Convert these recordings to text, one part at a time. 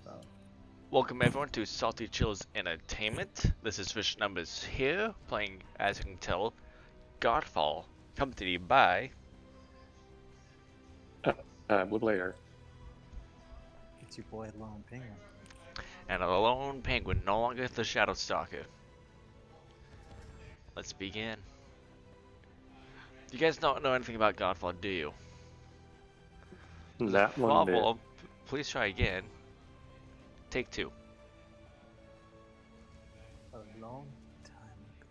stuff. Welcome everyone to Salty Chills Entertainment. This is Fish Numbers here, playing, as you can tell, Godfall, accompanied by... Blue Blader. It's your boy Lone Penguin. and a lone penguin, no longer the Shadow Stalker. Let's begin. You guys don't know anything about Godfall, do you? That one bit. Well, please try again. Take two. A long time ago,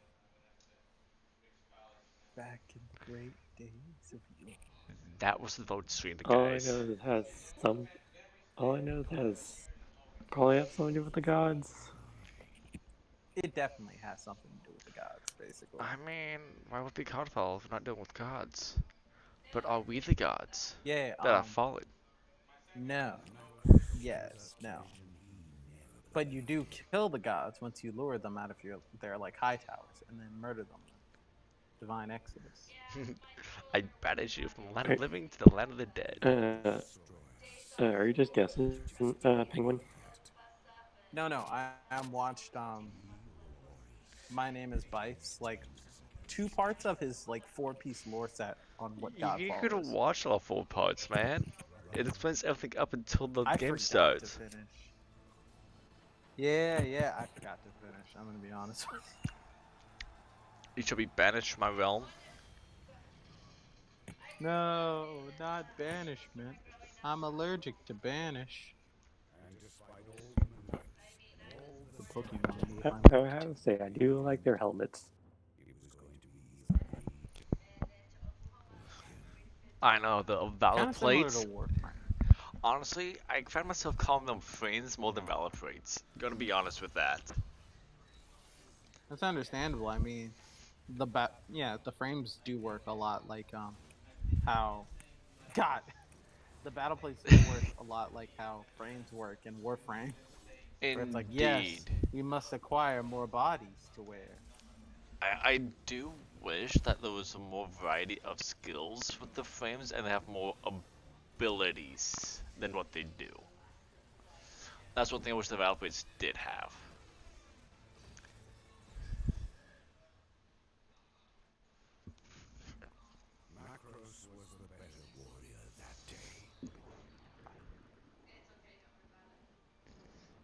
back in the great days of yore. That was the vote stream, All I guys. know is it has some. All I know is it has probably have something to do with the gods. It definitely has something to do with the gods, basically. I mean, why would it be Godfall if we're not dealing with gods? But are we the gods Yeah, that are fallen? no. Yes, no. But you do kill the gods once you lure them out of their like high towers and then murder them. Divine Exodus. I banish you from the land Are, of living to the land of the dead. are you just guessing, Penguin? No, I watched My Name is Bife's like 2 parts of his like 4-piece lore set on what You Godfall could have is. watched all 4 parts, man. It explains everything up until the I game forgot starts. to finish. Yeah, I forgot to finish. I'm gonna be honest with you. You shall be banished from my realm. No, not banishment. I'm allergic to banish. The Pokemon move I'm I have to say, I do like their helmets. I know, the valor kind of similar plates. to Warframe. Honestly, I find myself calling them frames more than valor plates. Gonna be honest with that. That's understandable. I mean, the frames do work a lot like how God the battle plates do work a lot like how frames work in Warframe. Where it's like, yes, Indeed. we must acquire more bodies to wear. I do wish that there was some more variety of skills with the frames and they have more abilities than what they do. That's one thing I wish the valor plates did have.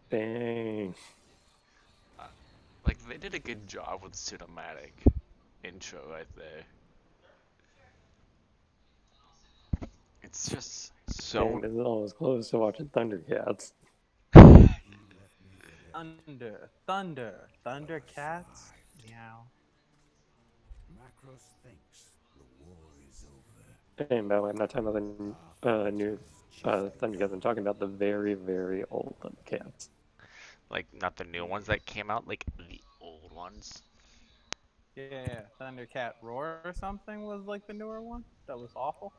Dang. Like, they did a good job with the cinematic intro right there. It's just Dang, so... this is almost close to watching Thundercats. Thundercats. Meow. Macros thinks the war is over. And by the way, I'm not talking about the new Thundercats. I'm talking about the very, very old Thundercats. Like, not the new ones that came out, like, the old ones. Yeah, Thundercat Roar or something was like the newer one. That was awful.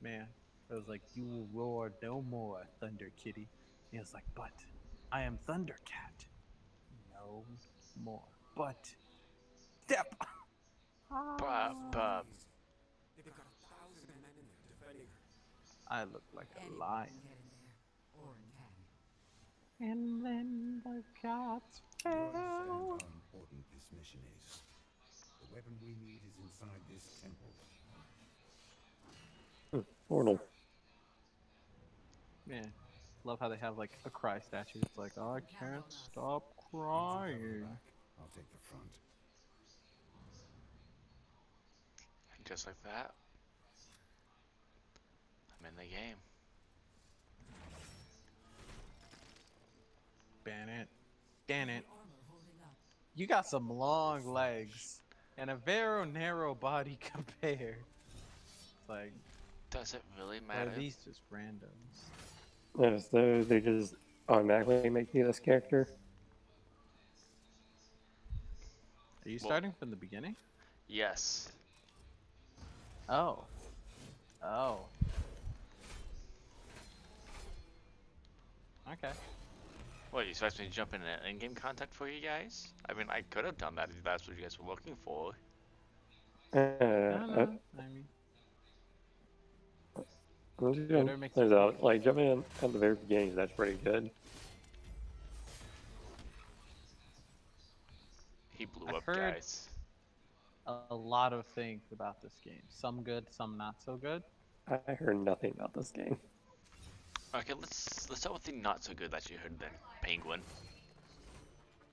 Man, it was like, you will roar no more, Thunder Kitty. And he was like, but I am Thundercat. No more. But step. But They've got 1,000 men in there defending her. I look like a Anyone lion. can get in there, or can. And then the cats You understand fell. how important this mission is. The weapon we need is inside this temple. Portal. Man, love how they have like a cry statue. It's like, I can't stop crying. I'll take the front. just like that, I'm in the game. Ban it. Dan it. You got some long legs and a very narrow body compared. It's like, Does it really are matter? these just randoms? Yeah, so they just automatically make you this character. Are you starting from the beginning? Yes. Oh. Oh. Okay. What, you expect me to jump in an in-game contact for you guys? I mean, I could have done that if that's what you guys were looking for. No. I mean, Good or mixed Turns out, reviews? like, jumping in at the very beginning, that's pretty good. He blew I've up, heard guys. a lot of things about this game. Some good, some not so good. I heard nothing about this game. Okay, let's start with the not so good that you heard then, Penguin.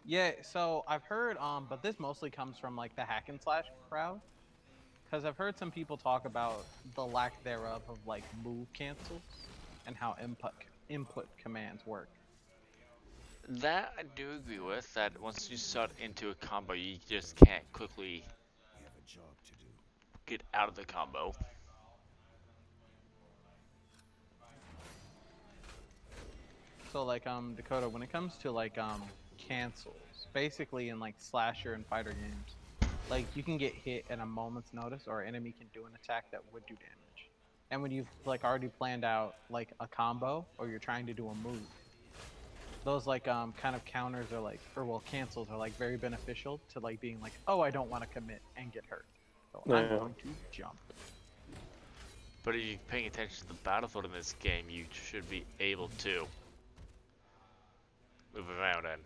Yeah, so I've heard, but this mostly comes from like the hack and slash crowd, because I've heard some people talk about the lack thereof of like move cancels and how input commands work. That I do agree with. That once you start into a combo, you just can't quickly We have a job to do. get out of the combo. So like Dakota, when it comes to like cancels, basically in like slasher and fighter games, like you can get hit at a moment's notice or an enemy can do an attack that would do damage. And when you've like already planned out like a combo or you're trying to do a move, those like kind of counters are like or well cancels are like very beneficial to like being like, oh, I don't want to commit and get hurt. So I'm Yeah. going to jump. But if you're paying attention to the battlefield in this game, you should be able to move around and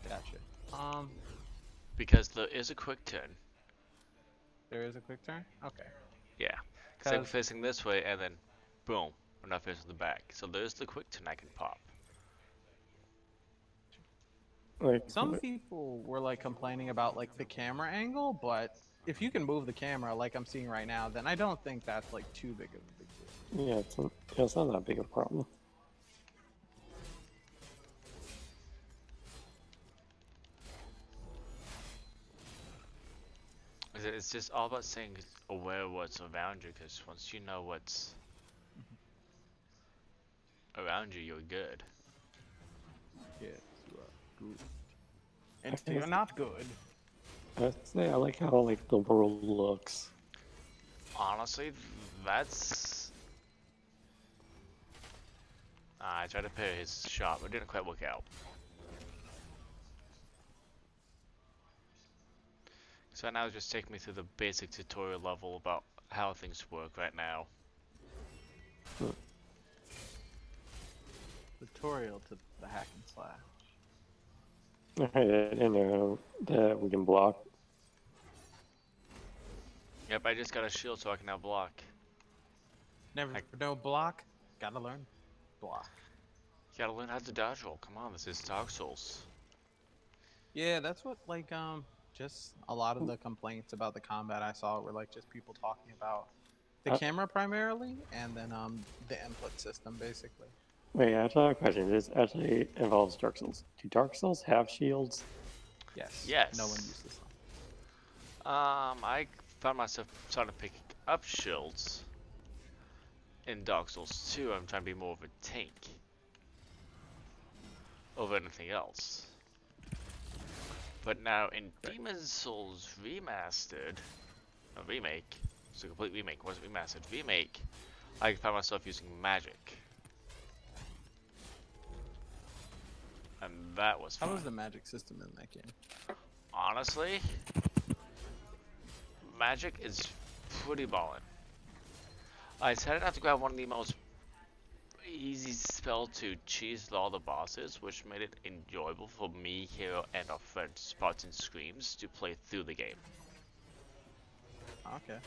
Gotcha. because there is a quick turn. There is a quick turn? Okay. Yeah. Because I'm 'Cause facing this way and then boom, we're not facing the back. So there's the quick turn I can pop. Like, some people were like complaining about like the camera angle, but if you can move the camera like I'm seeing right now, then I don't think that's like too big of a big deal. yeah, it's not that big a problem. It's just all about staying aware of what's around you, because once you know what's around you, you're good. Yes, you are good. Until you're not good. I say I like how like the world looks. Honestly, that's... I tried to pair his shot, but it didn't quite work out. So now just take me through the basic tutorial level about how things work right now. Tutorial to the hack and slash. Alright, I know that we can block. Yep, I just got a shield so I can now block. Never no block. Gotta learn block. You gotta learn how to dodge roll. Come on, this is Dark Souls. Yeah, that's what like just a lot of the complaints about the combat I saw were like just people talking about the camera primarily and then the input system basically. Wait, I actually have a question. This actually involves Dark Souls. Do Dark Souls have shields? Yes. Yes. No one uses them. I found myself starting to pick up shields in Dark Souls 2. I'm trying to be more of a tank over anything else. But now in Demon's Souls Remastered, a remake, it's a complete remake, wasn't remastered, remake, I found myself using magic. And that was fun. How was the magic system in that game? Honestly, magic is pretty ballin'. I decided not to grab one of the most easy spell to cheese all the bosses, which made it enjoyable for me, Hero, and our friend Spartan Screams to play through the game. Okay.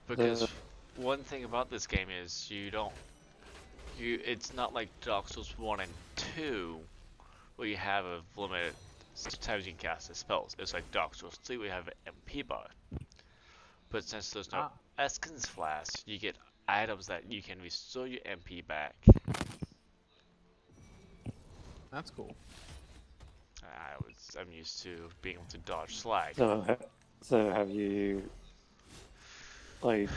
Because one thing about this game is it's not like Dark Souls 1 and 2 where you have a limited times you can cast the spells. It's like Dark Souls 3 where you have an MP bar. But since there's no Esken's Flask, you get items that you can restore your MP back. That's cool. I'm used to being able to dodge slag. So have you like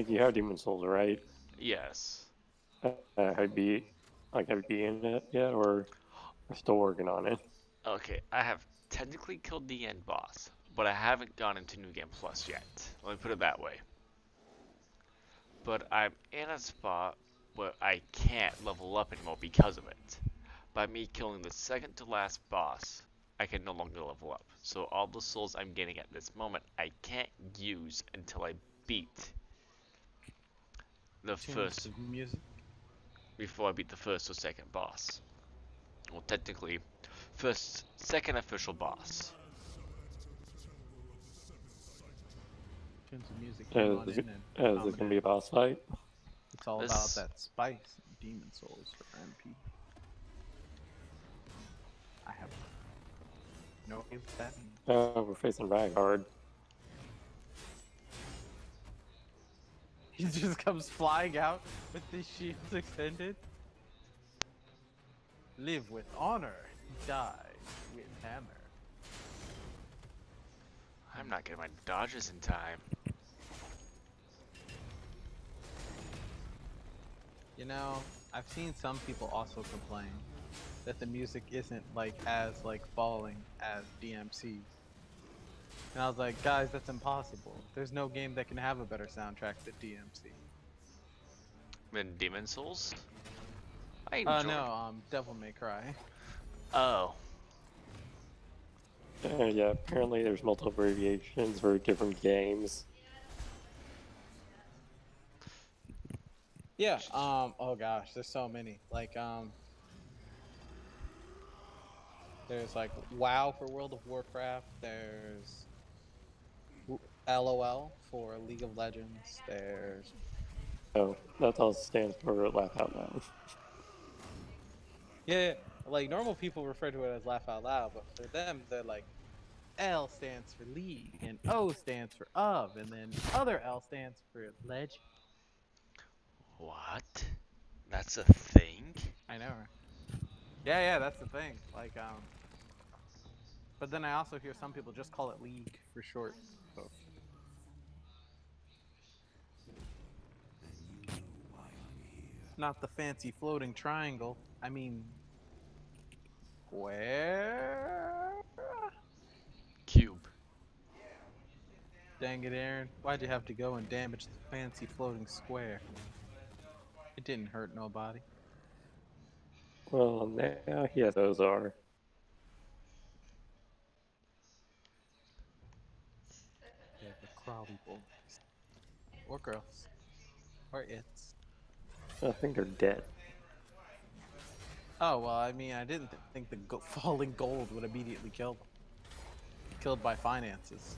you have Demon Souls, right? Yes. Have you beaten it yet, or are still working on it? Okay, I have technically killed the end boss, but I haven't gone into New Game Plus yet. Let me put it that way. But I'm in a spot where I can't level up anymore because of it. By me killing the second to last boss, I can no longer level up. So all the souls I'm getting at this moment, I can't use until I beat the first, music. before I beat the first or second boss. Well, technically, second official boss. Tunes of music came Is on it, in and is it gonna be a boss fight? it's all about This, that spice and demon souls for MP. I have no idea what that means. We're facing Vanguard. He just comes flying out with his shields extended. Live with honor, die with hammer. I'm not getting my dodges in time. You know, I've seen some people also complain that the music isn't like as like falling as DMC. And I was like, guys, that's impossible. There's no game that can have a better soundtrack than DMC. Then Demon Souls? I enjoyed. No, Devil May Cry. Oh. Yeah, apparently there's multiple abbreviations for different games. Yeah, oh gosh, there's so many. Like, there's like WoW for World of Warcraft, there's LOL for League of Legends, there's... Oh, that all stands for Laugh Out Loud. Yeah, like normal people refer to it as laugh out loud, but for them, they're like, L stands for League, and O stands for of, and then other L stands for Legend. What? That's a thing? I know. Yeah, that's the thing. Like, but then I also hear some people just call it League for short. So. Not the fancy floating triangle. I mean, square? Cube. Dang it, Aaron. Why'd you have to go and damage the fancy floating square? It didn't hurt nobody. Well, now he has Ozar. Yeah, the Crowley boys. Or girls. Or it's. I think they're dead. Oh, well, I mean, I didn't think the falling gold would immediately kill them. Killed by finances.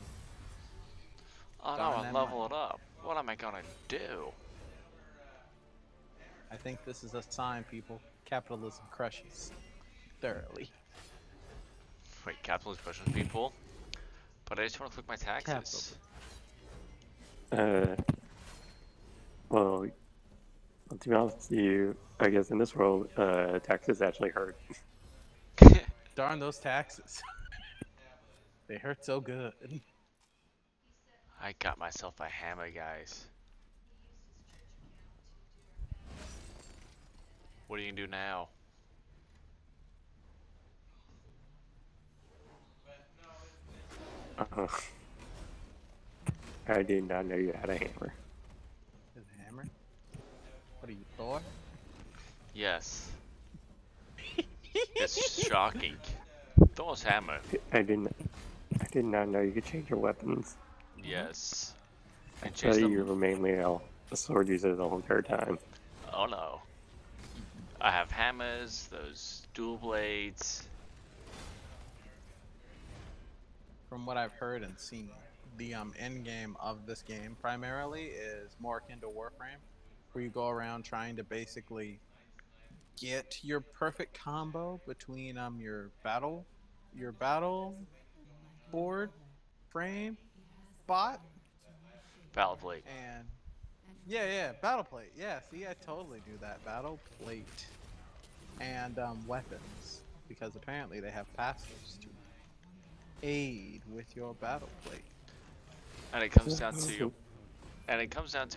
Oh no, I level it up. What am I gonna do? I think this is a sign, people. Capitalism crushes. Thoroughly. Wait, capitalism crushes people? But I just want to click my taxes. Well, to be honest with you, I guess in this world, taxes actually hurt. Darn those taxes. They hurt so good. I got myself a hammer, guys. What are you gonna do now? I did not know you had a hammer. Is a hammer? What are you, Thor? Yes. It's shocking. Thor's hammer. I did not know you could change your weapons. Yes. I I thought changed you them. were mainly a sword user the whole entire time. Oh no. I have hammers, those dual blades. From what I've heard and seen, the end game of this game primarily is more akin to Warframe, where you go around trying to basically get your perfect combo between your battle board frame bot Battle plate. and yeah, battle plate. Yeah, see, I totally do that. Battle plate and weapons, because apparently they have passives to aid with your battle plate. And it comes down to your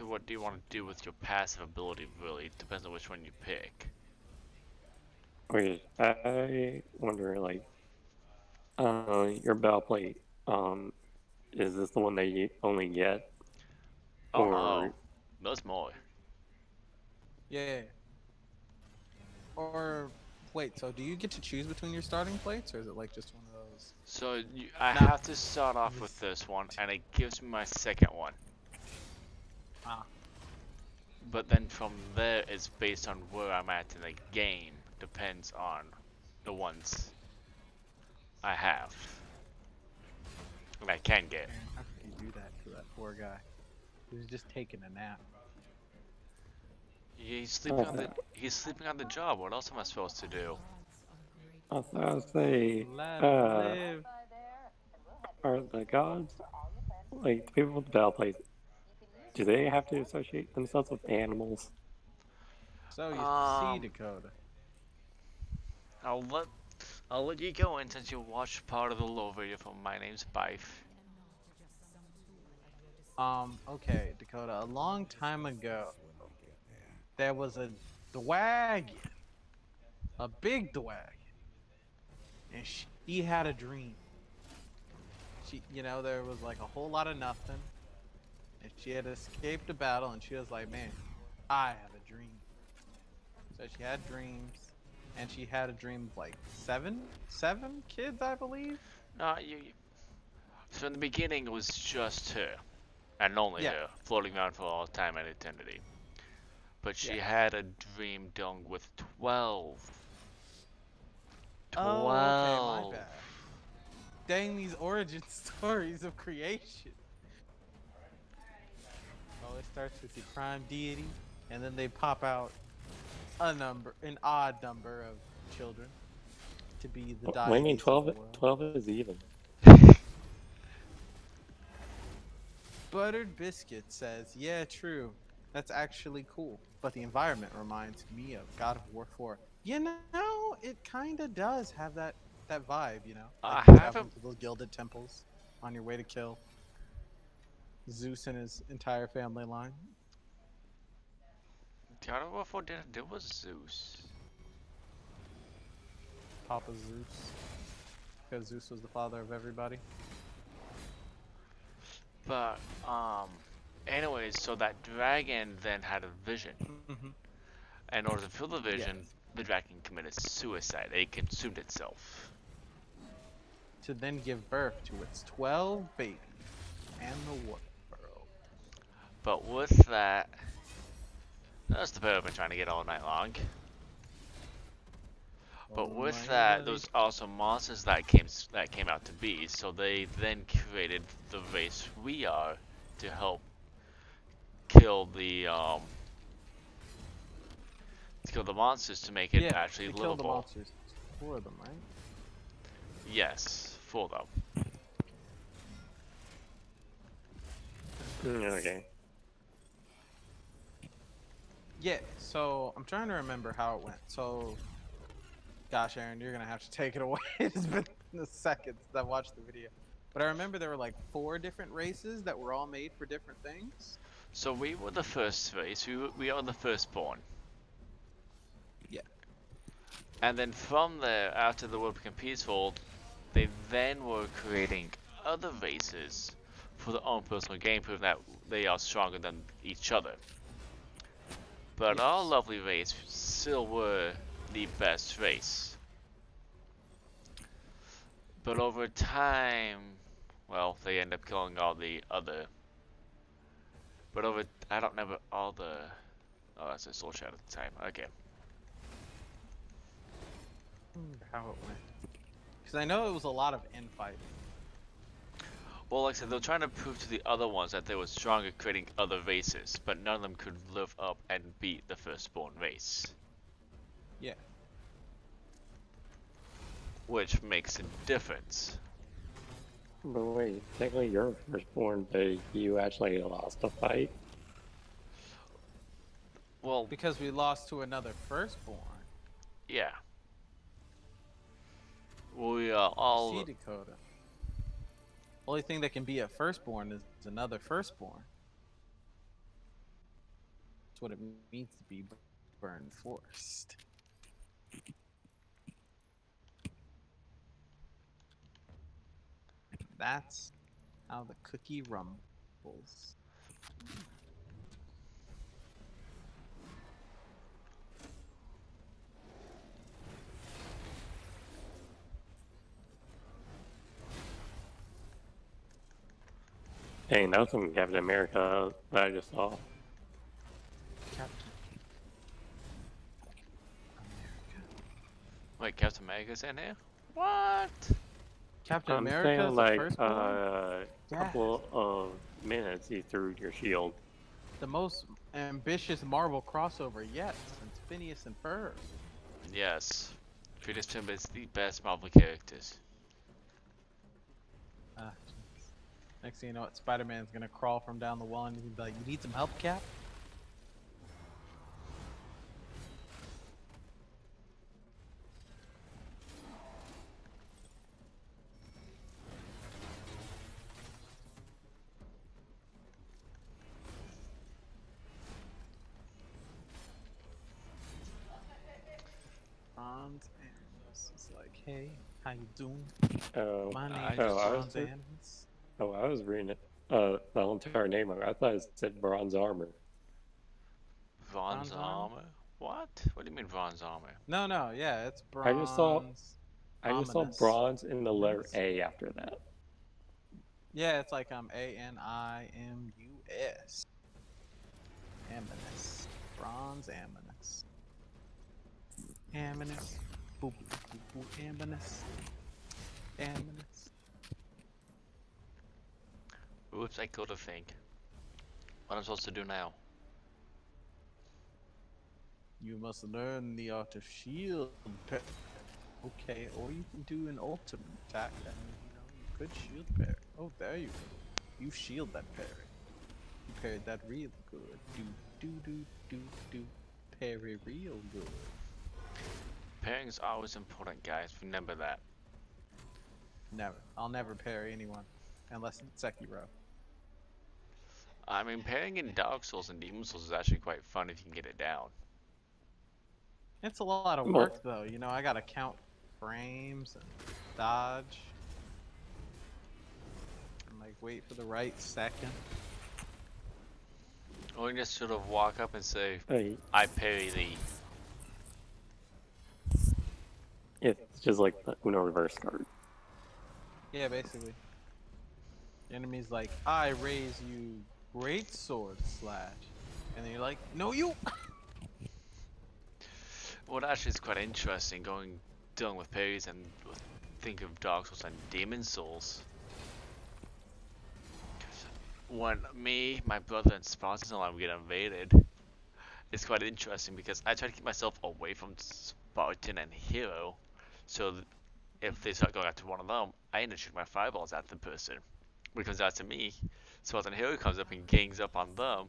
what do you want to do with your passive ability, really. It depends on which one you pick. Wait, I wonder, like, your battle plate, is this the one that you only get? Oh Or... no. There's more. Yeah. Or wait, so do you get to choose between your starting plates, or is it like just one of those? So I Nah. have to start off with this one, and it gives me my second one. Ah. But then from there, it's based on where I'm at in the game. Depends on the ones I have. And I can get. Man, how could you do that to that poor guy? He was just taking a nap. He's sleeping on the job. What else am I supposed to do? I was gonna say, Let him live. are the gods, like the people with the battle plates, do they have to associate themselves with animals? So you see, Um, Dakota. I'll let you go in since you watched part of the low video from My Name's Bife. Okay, Dakota. A long time ago, there was a dwagon, a big dwagon, and she had a dream. There was like a whole lot of nothing, and she had escaped a battle, and she was like, man, I have a dream. So she had dreams, and she had a dream of like seven kids, I believe. No, so in the beginning, it was just her, and only Yeah. her, floating around for all time and eternity. But she Yeah. had a dream done with 12. Oh, okay, my bad. Dang, these origin stories of creation. Always starts with the prime deity, and then they pop out an odd number of children to be the What do you mean deities of the world. 12 is even? Buttered Biscuit says, yeah, true. That's actually cool. But the environment reminds me of God of War 4. It kind of does have that vibe, I Like you traveling haven't. to those gilded temples on your way to kill Zeus and his entire family line. God of War 4 didn't do was Zeus. Papa Zeus. Because Zeus was the father of everybody. But, anyways, so that dragon then had a vision. Mm-hmm. In order to fulfill the vision, Yes. the dragon committed suicide. It consumed itself. To then give birth to its 12 babies and the world. But with that, that's the bit I've been trying to get all night long. But with that, there was also monsters that came out to be. So they then created the race we are to help kill the monsters to make it actually kill the livable. monsters for them, right? Yes, for them. Okay. Yeah, so I'm trying to remember how it went. So, gosh, Aaron, you're gonna have to take it away. It's been a second since I watched the video. But I remember there were like 4 different races that were all made for different things. So we were the first race. We are the firstborn. Yeah. And then from there, after the world became peaceful, they then were creating other races for their own personal gain, proving that they are stronger than each other. But our lovely race still were the best race. But over time, well, they end up killing all the other. But I don't remember all the. Oh, that's a soul shot at the time. Okay. How it went. Because I know it was a lot of infighting. Well, like I said, they're trying to prove to the other ones that they were stronger creating other races, but none of them could live up and beat the firstborn race. Yeah. Which makes a difference. But wait, technically you're firstborn, but you actually lost a fight? Well, Because we lost to another firstborn. yeah. We are all. See, Dakota. Only thing that can be a firstborn is another firstborn. That's what it means to be burned forced. That's how the cookie rumbles. Dang, that was some Captain America that I just saw. Captain America. Wait, Captain America's in here? What? Captain I'm America saying is the like firstborn? Yeah. couple of minutes he threw your shield. The most ambitious Marvel crossover yet since Phineas and Ferb. Yes. Peter Tim is the best Marvel characters. Ah, next thing you know, what, Spider-Man's gonna crawl from down the wall and he's gonna be like, "You need some help, Cap?" Bronze Animus is like, "Hey, how you doing? Oh, My I name is just- Bronze Animus." I was reading it. The whole entire name. I thought it said bronze armor. Bronze Bronze armor? armor? What? What do you mean bronze armor? No, yeah, it's I just saw bronze. I just saw Ominous. bronze in the letter Ominous? A after that. Yeah, it's like Animus. Aminus. Bronze Aminus. Aminus. Boop, boop, boop, boop, Aminus. Aminus. Oops, I could have think. What am I supposed to do now? You must learn the art of shield. Okay, or you can do an ultimate attack, and you could shield parry. Oh, there you go. You shield that parry. You parried that real good. Do parry real good. Pairing's always important, guys. Remember that. Never. I'll never parry anyone unless it's Sekiro. I mean, pairing in Dark Souls and Demon Souls is actually quite fun if you can get it down. It's a lot of work though, I gotta count frames and dodge. And like wait for the right second. Or you just sort of walk up and say, Hey, I parry thee. it's just like the Uno reverse card. Yeah, basically. The enemy's like, I raise you great sword slash. And then you're like, no you What actually is quite interesting dealing with parries and think of Dark Souls and Demon Souls. When me, my brother, and Spartans and I get invaded, it's quite interesting because I try to keep myself away from Spartan and Hero, so that if they start going after one of them, I end up shooting my fireballs at the person. When it comes out to me, Spartan Hero comes up and gangs up on them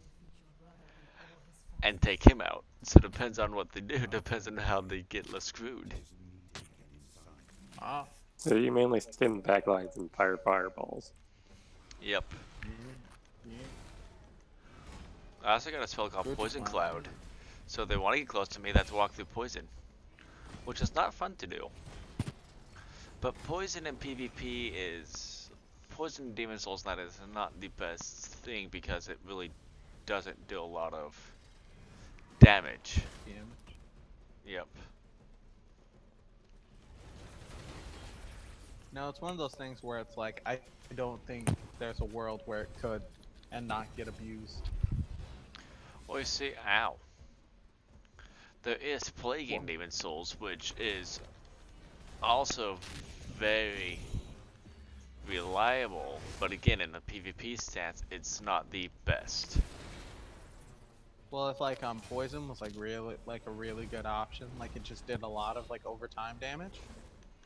and take him out. So it depends on what they do, depends on how they get less screwed. Ah. So you mainly stay in the back lines and fire fireballs. Yep. Yeah. I also got a spell called Good Poison plan. Cloud. So if they want to get close to me, they have to walk through poison. Which is not fun to do. But poison in PvP is... Poison in Demon Souls is not the best thing because it really doesn't do a lot of damage. Yep. No, it's one of those things where it's like, I don't think there's a world where it could and not get abused. Well, you see, ow. There is Plague in Demon Souls, which is also very reliable, but again, in the PvP stance, it's not the best. Well, if like poison was like a really good option, like it just did a lot of like overtime damage,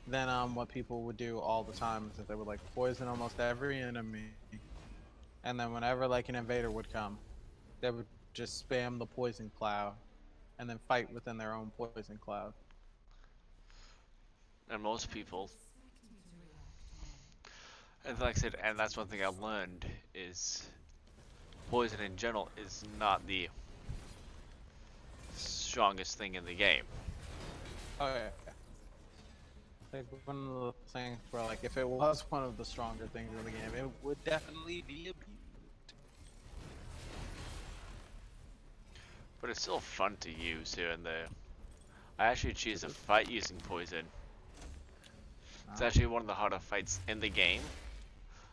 then what people would do all the time is that they would like poison almost every enemy, and then whenever like an invader would come, they would just spam the poison cloud, and then fight within their own poison cloud. And most people, and like I said, and that's one thing I learned is poison in general is not the strongest thing in the game. Oh yeah. Like one of the things where like if it was one of the stronger things in the game, it would definitely be abused. But it's still fun to use here and there. I actually choose to fight using poison. It's actually one of the harder fights in the game.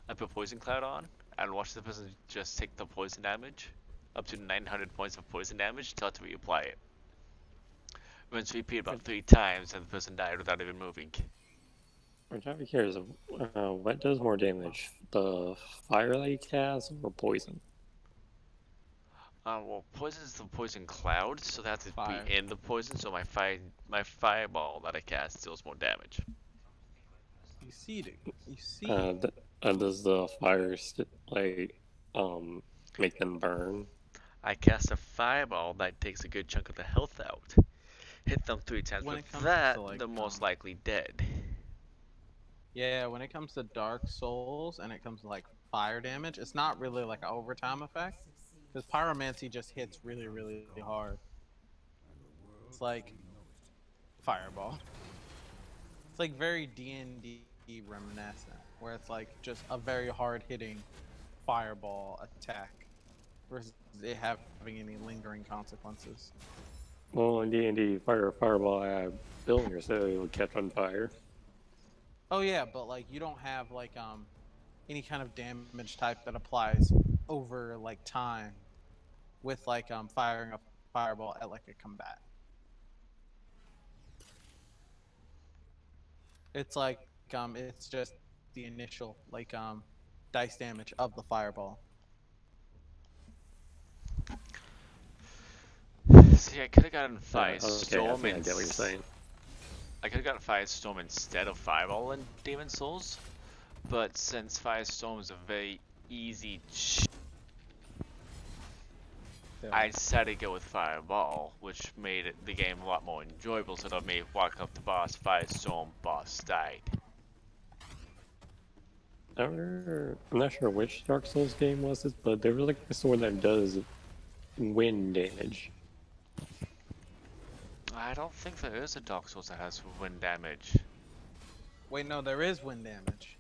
I put Poison Cloud on, and watch the person just take the poison damage, up to 900 points of poison damage, till to reapply it. Rinse repeat about 3 times, and the person died without even moving. I'm trying to be curious, what does more damage? The fire that you cast or poison? Well, poison is the poison cloud, so that has to Fire. be in the poison. So my fireball that I cast deals more damage. You see it. You see it. Does the fire make them burn? I cast a fireball that takes a good chunk of the health out. Hit them 3 times, When but it comes that to, like, they're most likely dead. Yeah, when it comes to Dark Souls and it comes to like fire damage, it's not really like an overtime effect. Because pyromancy just hits really, really hard. It's like fireball. It's like very D&D reminiscent, where it's like just a very hard hitting fireball attack versus it having any lingering consequences. Well, in D&D, fireball, I have buildings so it will catch on fire. Oh yeah, but like you don't have like any kind of damage type that applies over like time with like firing a fireball at like a combat. It's like it's just the initial like dice damage of the fireball. See, I could have gotten Firestorm Okay, I get what you're saying. I could have gotten Firestorm instead of Fireball in Demon Souls, but since Firestorm is a very easy I decided to go with Fireball, which made the game a lot more enjoyable. So that me walk up to boss, Firestorm, boss died. I'm not sure which Dark Souls game was this, but there was like a sword that does wind damage. I don't think there is a Dark Souls that has wind damage. Wait, no, there is wind damage.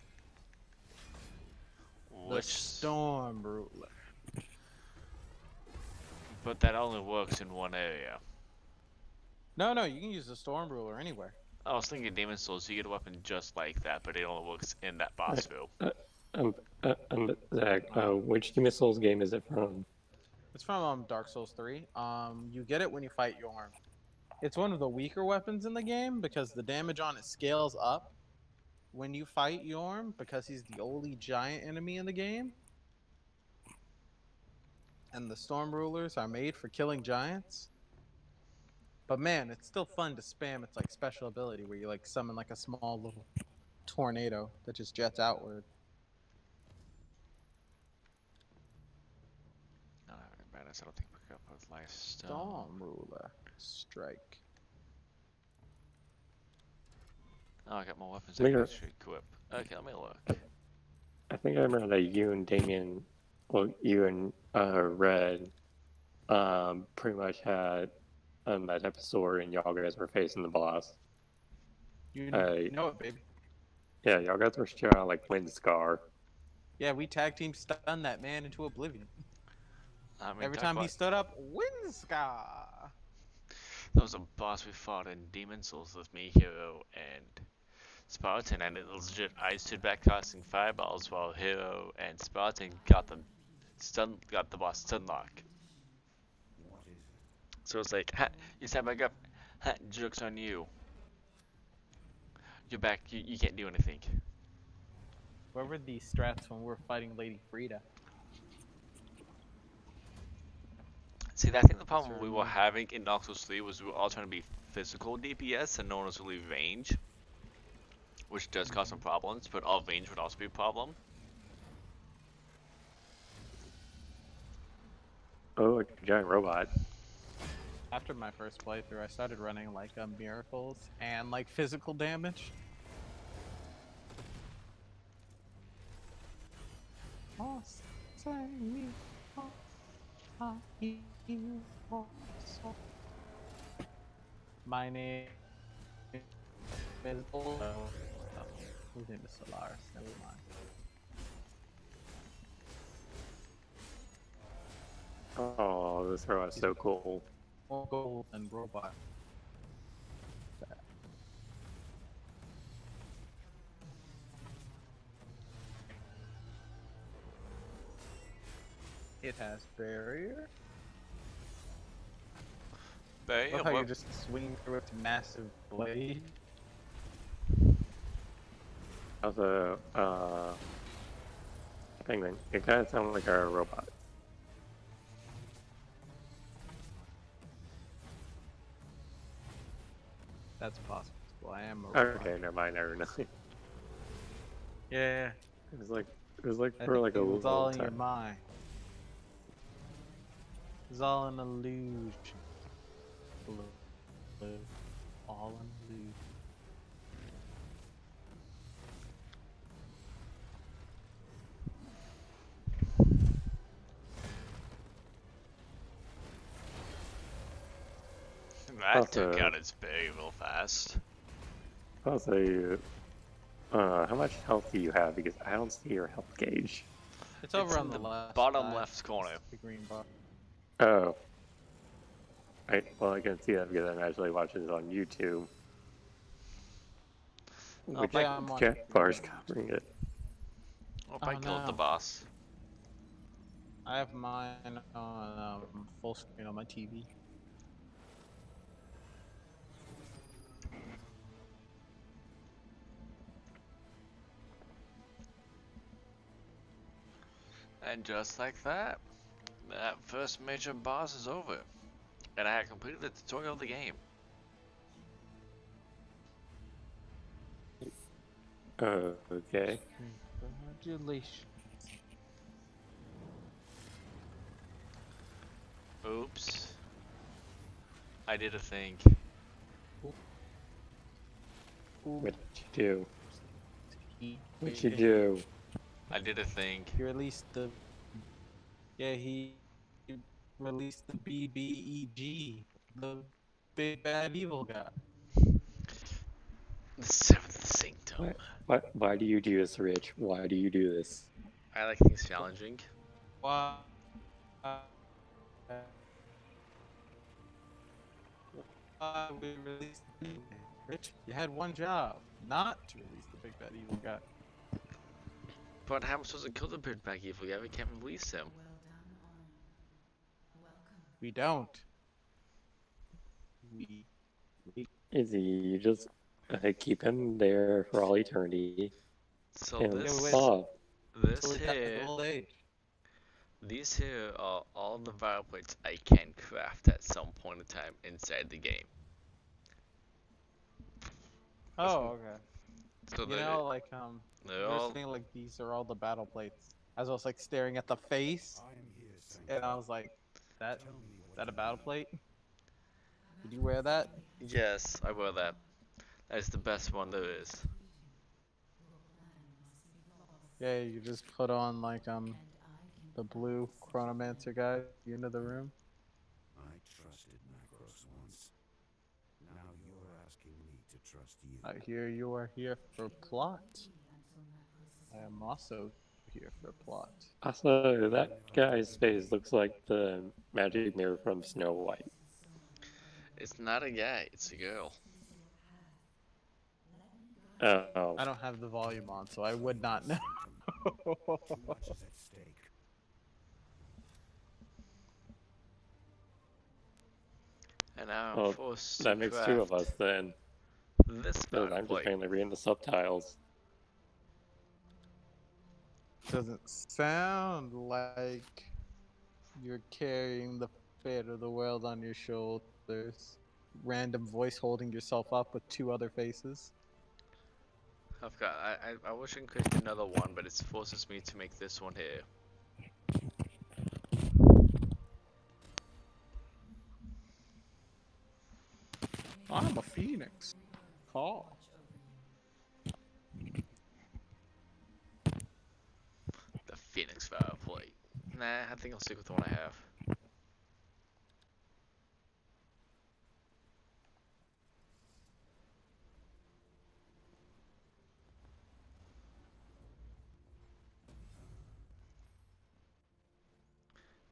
Which... The Storm Ruler. But that only works in one area. No, you can use the Storm Ruler anywhere. I was thinking Demon Souls, you get a weapon just like that, but it only works in that boss field. Zach, which Demon Souls game is it from? It's from Dark Souls 3. You get it when you fight Yorm. It's one of the weaker weapons in the game because the damage on it scales up when you fight Yorm because he's the only giant enemy in the game. And the Storm Rulers are made for killing giants. But man, it's still fun to spam its like special ability where you like summon like a small little tornado that just jets outward. No, I don't think pick up with Lifestone. Storm Ruler. Strike. Oh, I got more weapons I can actually equip. Okay, let me look. I think I remember that you and Damien, well, you and Red, pretty much had that type of sword, and y'all guys were facing the boss. You know it, baby. Yeah, y'all guys were showing like Wind Scar. Yeah, we tag team stunned that man into oblivion. I mean, Every time he stood up, Wind Scar. That was a boss we fought in Demon Souls with me, Hero, and Spartan, and it was legit. I stood back casting fireballs while Hero and Spartan got the boss stun lock. So it's like, ha, you stand back up, ha, joke's on you. You're back, you can't do anything. Where were these strats when we were fighting Lady Frida? See, I think the problem we were having in Dark Souls 3 was we were all trying to be physical DPS and no one was really range. Which does cause some problems, but all range would also be a problem. Oh, like a giant robot. After my first playthrough, I started running like miracles and like physical damage. My name is whose name is Solaris? Never mind. Oh, this robot's so cool. More gold and robot. It has barrier. Barrier, Look how you're what? just swinging through its massive blade. Also, penguin, it kind of sounds like a robot. That's possible. I am a robot. Okay, never mind. Never mind. Yeah, It was like I for think like a it was all little in your time. mind. It was all an illusion. All an illusion. That took Also- out its barrier real fast. Also, how much health do you have? Because I don't see your health gauge. It's over in on the the left bottom side. left corner. The green bar. Oh. Well, I can see that because I'm actually watching this on YouTube. Oh, Which yeah, I'm on chat YouTube. bar is covering it. Oh, if I Oh, killed the no. boss. I have mine on full screen on my TV. And just like that, that first major boss is over. And I had completed the tutorial of the game. Okay. Congratulations. Oops. I did a thing. What you do? He What you do? I did a thing. He released the. Yeah, he released the BBEG, the big bad evil guy. The seventh sanctum. Why do you do this, Rich? Why do you do this? I like things challenging. Why? Why we released the big bad? Rich, you had one job, not to release the big bad evil guy. But how am I supposed to kill the big bad evil guy? We can't release him. Well done, Orin. Welcome. We don't. We Izzy, you just keep him there for all eternity. So And this, stop. this till we got the here, old age. these here are all the violates I can craft at some point in time inside the game. Oh, okay. So You know, like they're you're all, saying like these are all the battle plates. As I was like staring at the face, I am here, Sanctum. and I was like, "That Tell me is what that a you battle need. plate? Did you wear that?" yes, I wear that. That's the best one there is. Yeah, you just put on like the blue chronomancer guy at the end of the room. I trusted Macros once. Now you're asking me to trust you. I hear you are here for plot. I am also here for plot. Also, that guy's face looks like the magic mirror from Snow White. It's not a guy, it's a girl. Oh. I don't have the volume on, so I would not know. Too much is at stake. And now I'm Well, forced to that makes two of craft us then. this Because battle I'm just plate. mainly reading the subtitles. Doesn't sound like you're carrying the fate of the world on your shoulders. Random voice holding yourself up with two other faces. I wish I could create another one, but it forces me to make this one here. I'm a phoenix. Call. The Phoenix battle plate. Nah, I think I'll stick with the one I have.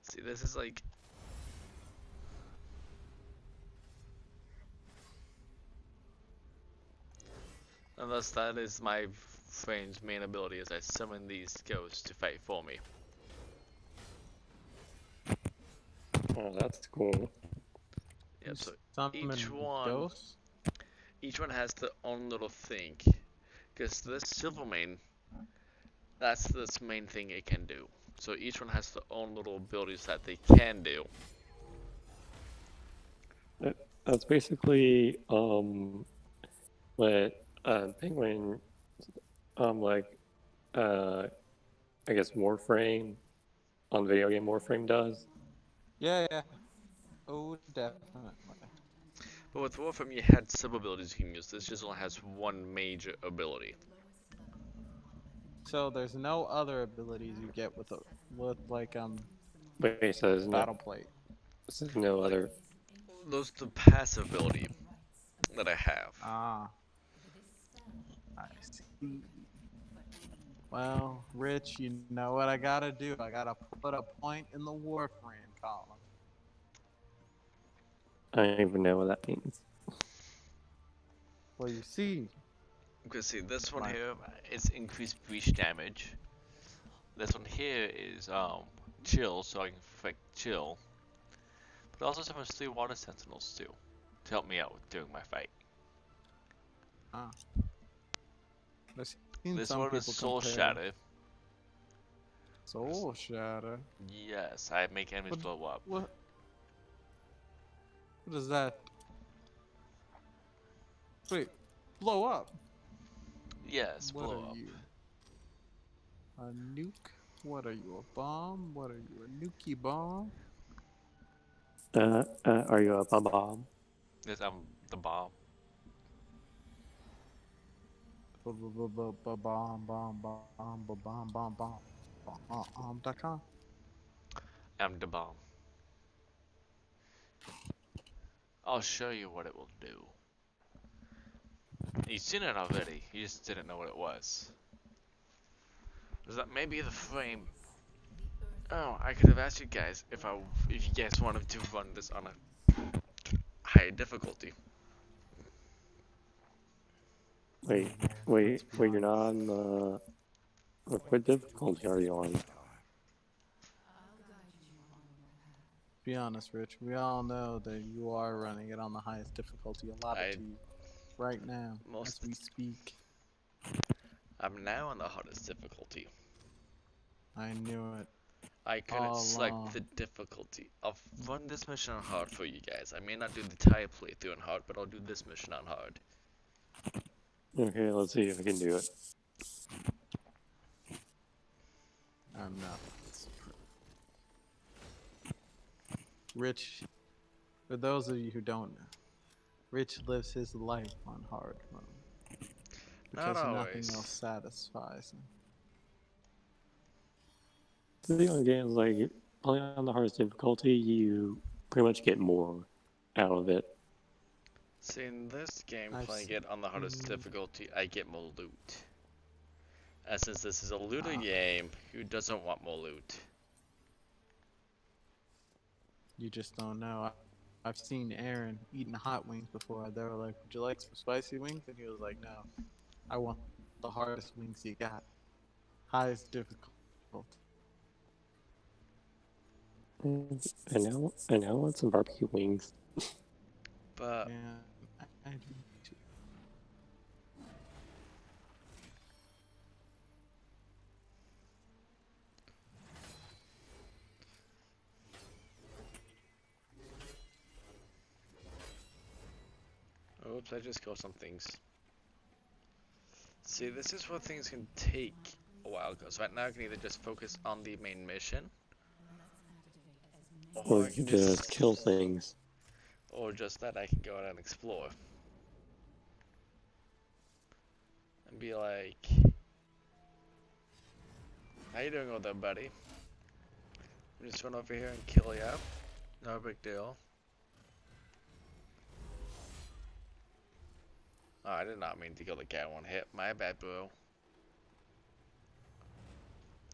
See, this is like... Unless that is my friend's main ability, as I summon these ghosts to fight for me. Oh, that's cool. Yeah, so Summon ghosts? each one has their own little thing. Because this Silvermane, that's this main thing it can do. So each one has their own little abilities that they can do. That's basically what Penguin like I guess Warframe on video game Warframe does. Yeah. Oh, definitely. But with Warframe, you had sub abilities you can use. This just only has one major ability. So there's no other abilities you get with like Wait, so there's battle plate. no Like, other. those the passive ability that I have. Ah, I see. Well, Rich, you know what I gotta do? I gotta put a point in the Warframe column. I don't even know what that means. Well, you see, Because see, this one like, here is increased breach damage. This one here is chill, so I can affect chill. But also summons 3 water sentinels too, to help me out during my fight. ah, I've seen This some one is people Soul compare Shatter. Soul Shatter. Yes, I make enemies What, blow up. what, what is that? Wait, blow up? Yes, What blow are up. you? A nuke? What are you, a bomb? What are you, a nukey bomb? Are you a bomb? Yes, I'm the bomb. Bomb.com. I'm the bomb. I'll show you what it will do. You've seen it already, you just didn't know what it was. Is that maybe the frame? Oh, I could have asked you guys if you guys wanted to run this on a high difficulty. Wait, you're not on the. What difficulty are you on? Be honest, Rich. We all know that you are running it on the highest difficulty allotted I to you right now most as we speak. I'm now on the hardest difficulty. I knew it. I couldn't All select along. the difficulty. I'll run this mission on hard for you guys. I may not do the entire playthrough on hard, but I'll do this mission on hard. Okay, let's see if I can do it. I'm not. Rich, for those of you who don't know, Rich lives his life on hard mode Not because nothing always. else satisfies him. The thing on the game is like playing on the hardest difficulty, you pretty much get more out of it. See, in this game, I've playing it on the hardest seen- difficulty, I get more loot. And since this is a looter game, who doesn't want more loot? You just don't know. I've seen Aaron eating hot wings before. They were like, "Would you like some spicy wings?" And he was like, "No, I want the hardest wings you got, highest difficult." And now I want some barbecue wings. But And I do too. oops, I just killed some things. See, this is where things can take a while, because right now I can either just focus on the main mission, or I Or can just kill things. or just that I can go out and explore. And be like, how you doing over there, buddy? Just run over here and kill ya. No big deal. Oh, I did not mean to kill the cat one hit. My bad, bro.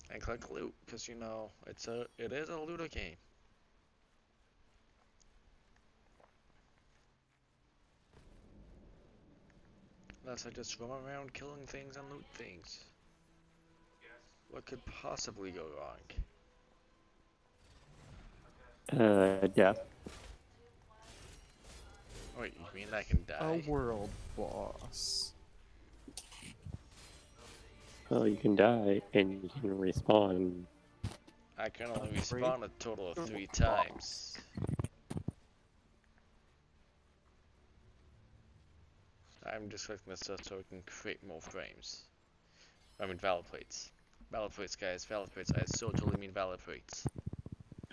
And click loot, because you know it is a looter game. Unless I just roam around killing things and loot things. What could possibly go wrong? Death. Wait, you mean I can A die? world boss. Well, you can die and you can respawn. I can only Free respawn a total of 3 boss. times. I'm just clicking this stuff so we can create more frames. I mean valid plates. Valid plates, guys. Valid plates. I so totally mean valid plates.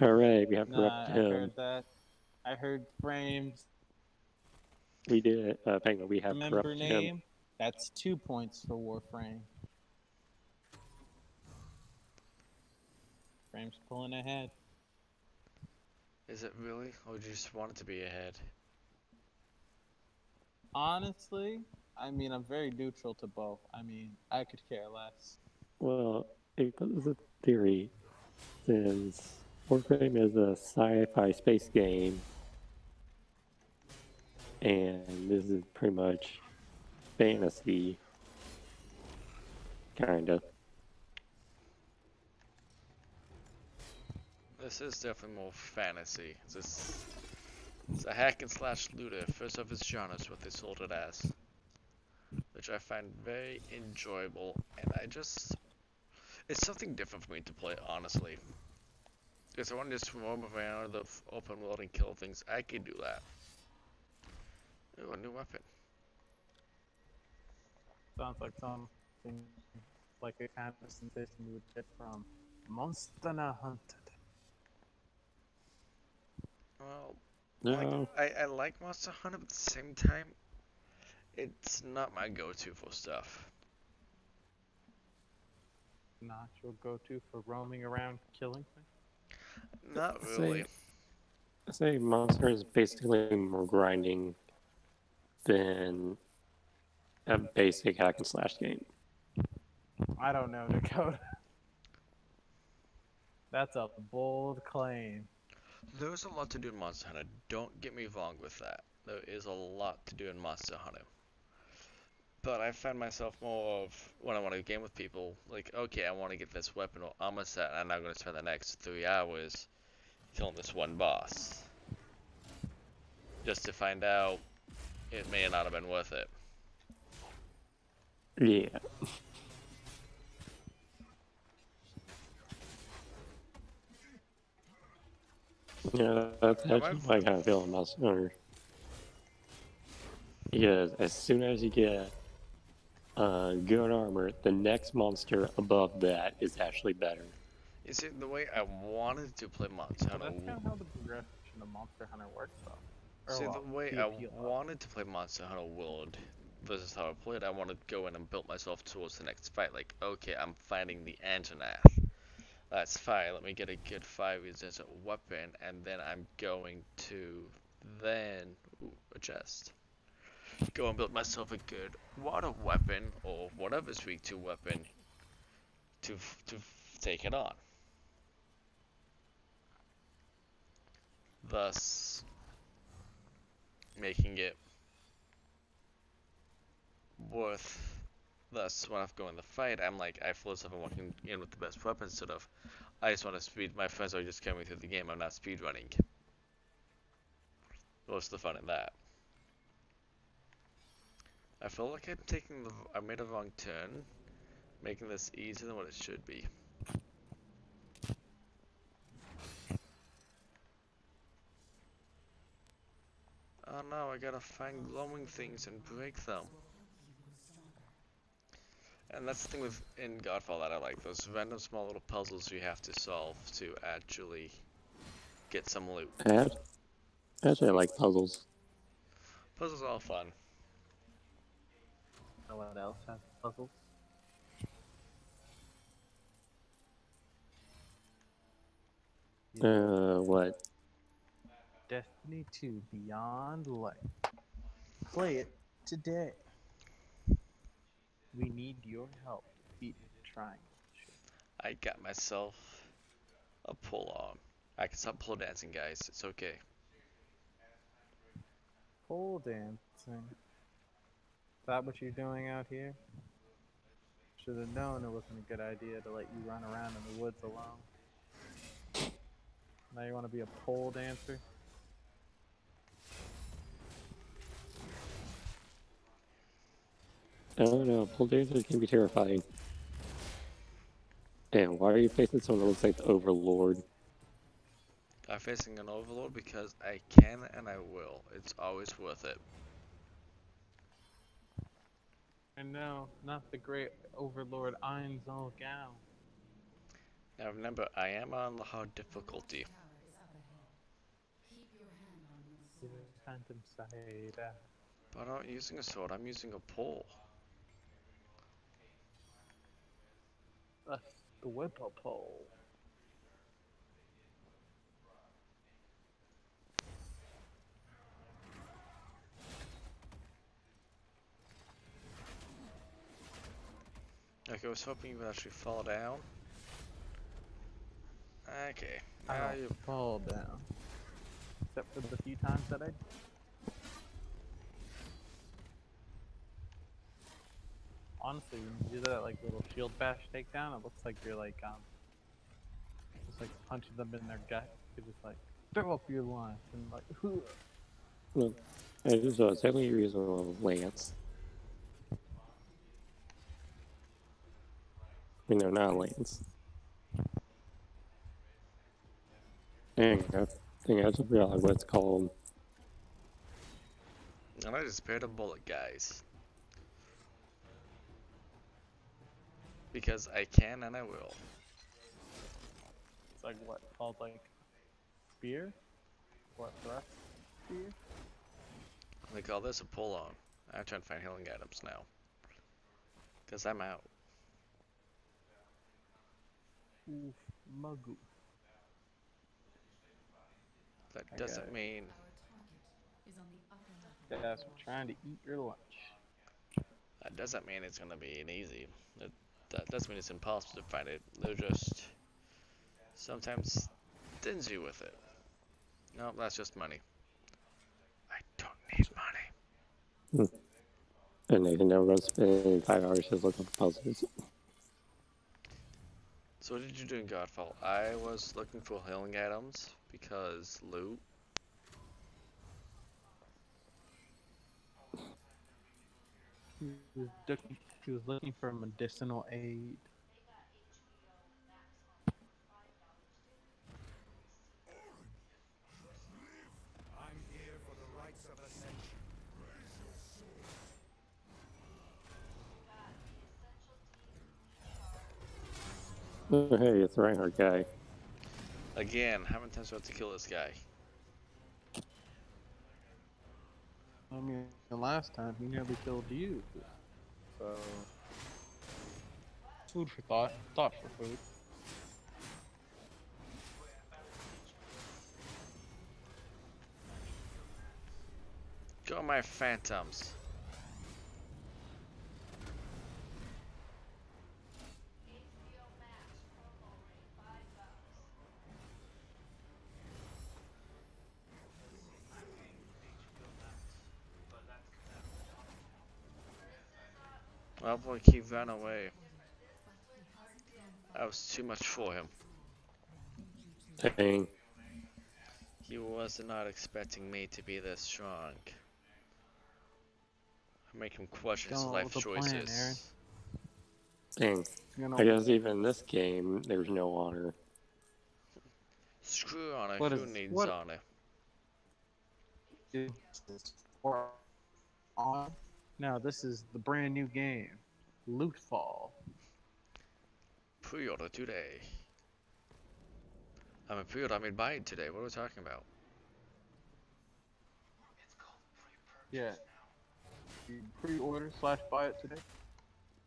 Alright, we have to Nah, rep I him. heard that. I heard frames. We did it. Penguin, we have Remember corrupted him. name? That's 2 points for Warframe. Frame's pulling ahead. Is it really? Or do you just want it to be ahead? Honestly, I mean, I'm very neutral to both. I mean, I could care less. Well, if this is a theory, since Warframe is a sci-fi space game, and this is pretty much fantasy, kinda. This is definitely more fantasy. It's a hack and slash looter, first of its genre is what they sold it as. Which I find very enjoyable, and it's something different for me to play, honestly. Because I want to just roam around the open world and kill things, I could do that. Ooh, a new weapon. Sounds like something like a kind of sensation you would get from Monster Hunted. Well, No, I like Monster Hunter, but at the same time, it's not my go-to for stuff. Not your go-to for roaming around killing things? Not really. say Monster is basically more grinding than a basic hack and slash game. I don't know, Dakota. That's a bold claim. There's a lot to do in Monster Hunter, don't get me wrong with that. There is a lot to do in Monster Hunter. But I find myself more of, when I want to game with people, like, okay, I want to get this weapon or armor set, and I'm not going to spend the next 3 hours killing this one boss. Just to find out it may not have been worth it. Yeah. Yeah, that's actually my kind of feeling Monster Hunter. Because as soon as you get good armor, the next monster above that is actually better. You see, the way I wanted to play Monster Hunter... That's kind of how the progression of Monster Hunter works, though. See, the way I wanted to play Monster Hunter World versus how I played, I wanted to go in and build myself towards the next fight. Like, okay, I'm fighting the Anjanath. That's fine, let me get a good 5 resistant weapon, and then I'm going to then... Ooh, a chest. Go and build myself a good water weapon, or whatever's weak to weapon, to take it on. Thus, making it worth. Thus, when I go in the fight, I'm like, I feel as if I'm walking in with the best weapon instead of, I just want to speed. My friends are just coming through the game. I'm not speed running. What's the fun in that? I feel like I made a wrong turn, making this easier than what it should be. Oh no, I gotta find glowing things and break them. And that's the thing with in Godfall that I like, those random small little puzzles you have to solve to actually get some loot. Actually, I like puzzles. Puzzles are all fun. Know what else has puzzles? What? Destiny 2 Beyond Light. Play it today. We need your help defeating the triangle. I got myself a pull on. I can stop pole dancing, guys. It's okay. Pole dancing. Is that what you're doing out here? Should have known it wasn't a good idea to let you run around in the woods alone. Now you want to be a pole dancer? I don't know. Pole dancers can be terrifying. And why are you facing someone that looks like the Overlord? I'm facing an overlord because I can and I will. It's always worth it. And no, not the great Overlord Einzel Gown. Now remember, I am on the hard difficulty. Tower is up ahead. Keep your hand on your The sword. Phantom Side. But I'm not using a sword, I'm using a pole. That's the Whipple Pole. Okay, I was hoping you would actually fall down. Okay, I now don't you. fall down. Except for the few times that I. Honestly, when you do that like little shield bash takedown, it looks like you're like just like punching them in their gut. You're just like throw up your lunch and like. No. I just it's definitely you're using a lance. I mean, they're not lance. Dang, I think I just realized what it's called. And I just spared a bullet, guys. Because I can and I will. It's like what called like spear? What thrust spear? They call this a pull on. I'm trying to find healing items now. Because I'm out. Oof, muggle. That I got doesn't it. mean. Our target is on the upper level. That's for trying to eat your lunch. That doesn't mean it's gonna be an easy. That doesn't mean it's impossible to find it. They're just sometimes stingy with it. No, that's just money. I don't need money. And they can never go spend 5 hours just looking for puzzles. So what did you do in Godfall? I was looking for healing items because loot. She was looking for medicinal aid. I'm here for the rites of ascension. Oh, hey, it's the Reinhardt guy. Again, how many times do I have to kill this guy? I mean, the last time he nearly killed you. So, food for thought. Thought for food. Go my phantoms. Well, boy, he ran away. That was too much for him. Dang. He was not expecting me to be this strong. Make him question his Come up life with a plan, Aaron. choices. Dang. You know, I guess even in this game, there's no honor. Screw honor, What who is- needs what- honor? or on. No, this is the brand new game, Lootfall. Pre-order today. I'm a pre-order, I made buy it today. What are we talking about? Yeah. You pre-order / buy it today.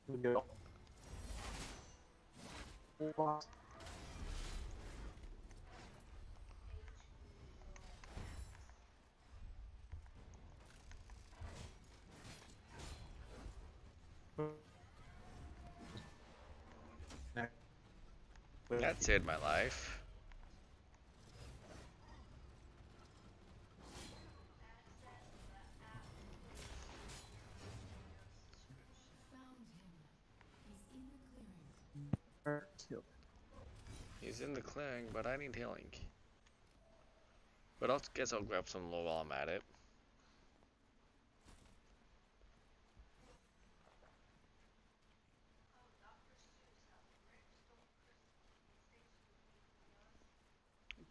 You get a whole box. That saved my life. Found him. He's in the clearing. He's in the clearing, but I need healing. But I guess I'll grab some lore while I'm at it.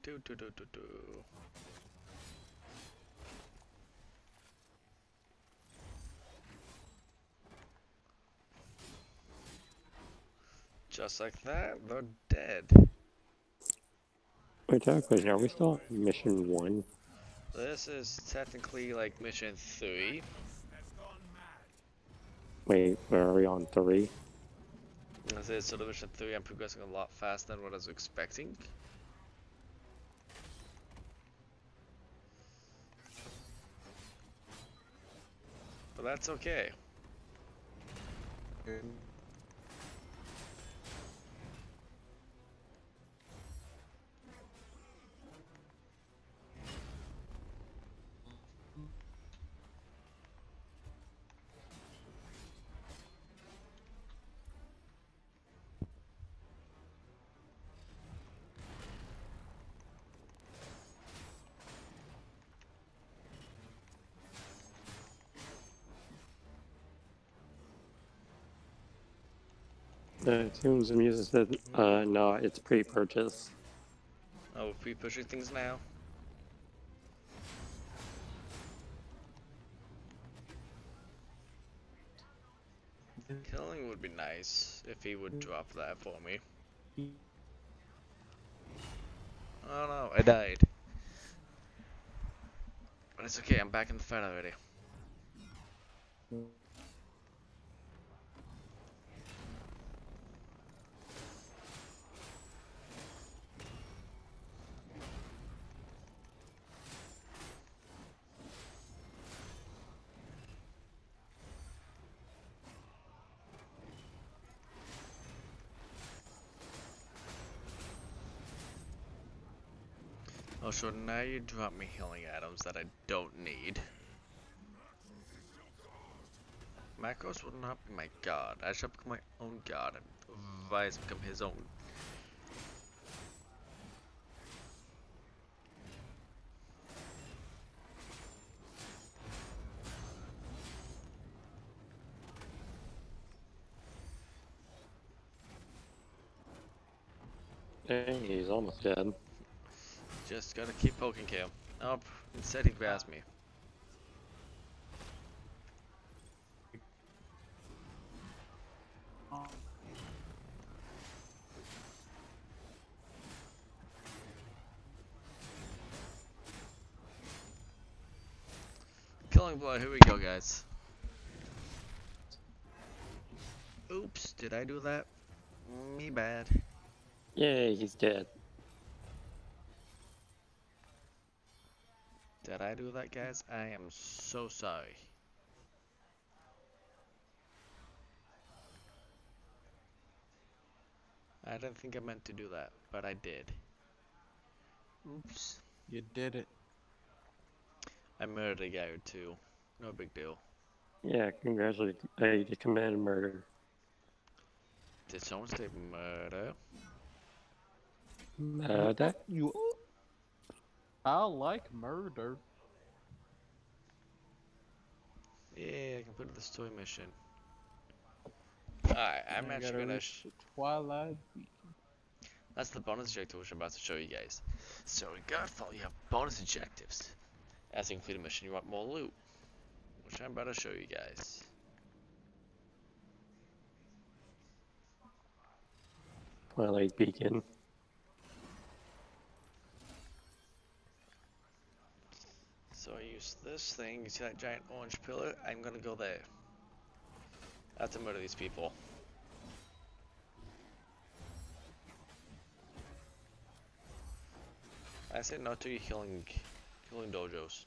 Do. Just like that, they're dead. Wait, I have a question. Are we still on mission 1? This is technically like mission 3. Wait, where are we on 3? This is sort of mission 3. I'm progressing a lot faster than what I was expecting. But that's okay. It seems the music said, no, it's pre-purchase. Oh, we're pre-pushing things now. Killing would be nice if he would drop that for me. Oh no, I died. But it's okay, I'm back in the fight already. Oh, so now you drop me healing items that I don't need. Macros will not be my god. I shall become my own god and Vice become his own. Dang, he's almost dead. Just gotta keep poking him. Nope, instead he grabs me. Killing blow, here we go guys. Oops, did I do that? Me bad. Yay, he's dead. Did I do that guys? I am so sorry. I didn't think I meant to do that, but I did. Oops. You did it. I murdered a guy or two. No big deal. Yeah, congratulations. You just committed murder. Did someone say murder? Murder? You. I like murder. Yeah, I completed the story mission. Alright, I'm I actually gotta gonna. reach the Twilight Beacon. That's the bonus objective which I'm about to show you guys. So in Godfall, you have bonus objectives. As you complete a mission, you want more loot, which I'm about to show you guys. Twilight Beacon. So I use this thing. You see that giant orange pillar? I'm gonna go there. I have to murder these people. I say no to killing dojos.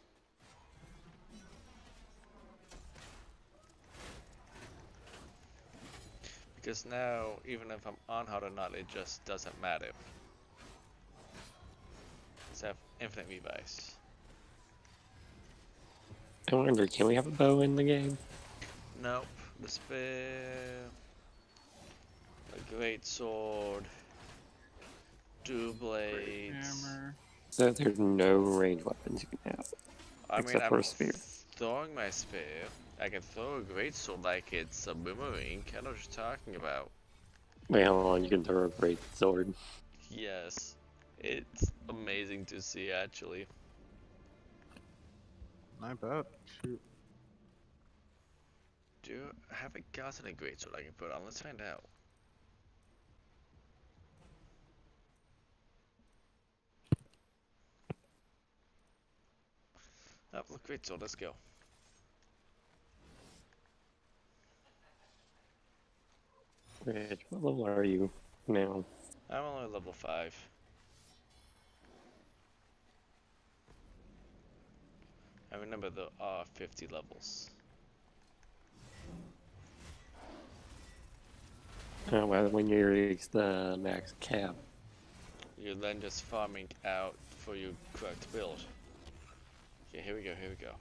Because now, even if I'm on hard or not, it just doesn't matter. Because I have infinite revives. I wonder, can we have a bow in the game? Nope. The spear, a great sword, two blades, Hammer. So there's no range weapons you can have, I mean, except for I'm a spear. throwing my spear. I can throw a greatsword like it's a boomerang. I know what you're talking about. Wait, hold on, you can throw a great sword. Yes. It's amazing to see, actually. I bet. Shoot. I haven't gotten a greatsword I can put on. Let's find out. Oh, look, greatsword, let's go. Rich, what level are you now? I'm only level 5. I remember there are 50 levels. Well, when you reach the max cap. You're then just farming out for your correct build. Okay, here we go, here we go.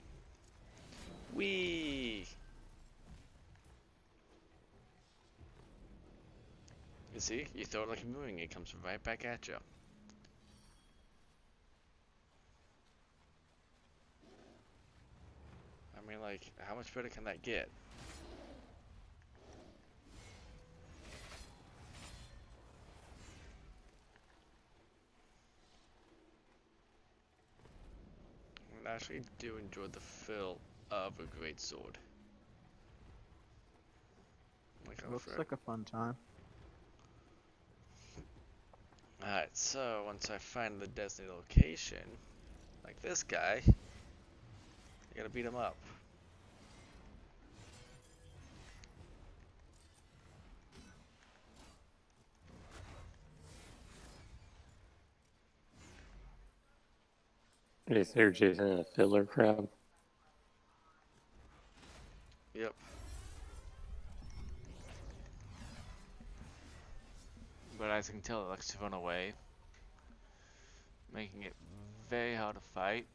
Whee! You see? You throw it like a boomerang, it comes right back at you. I mean, like, how much better can that get? I actually do enjoy the feel of a great sword. Looks like a fun time. Alright, so once I find the designated location, like this guy, I gotta beat him up. Is there just a filler crab? Yep. But as you can tell, it likes to run away, making it very hard to fight.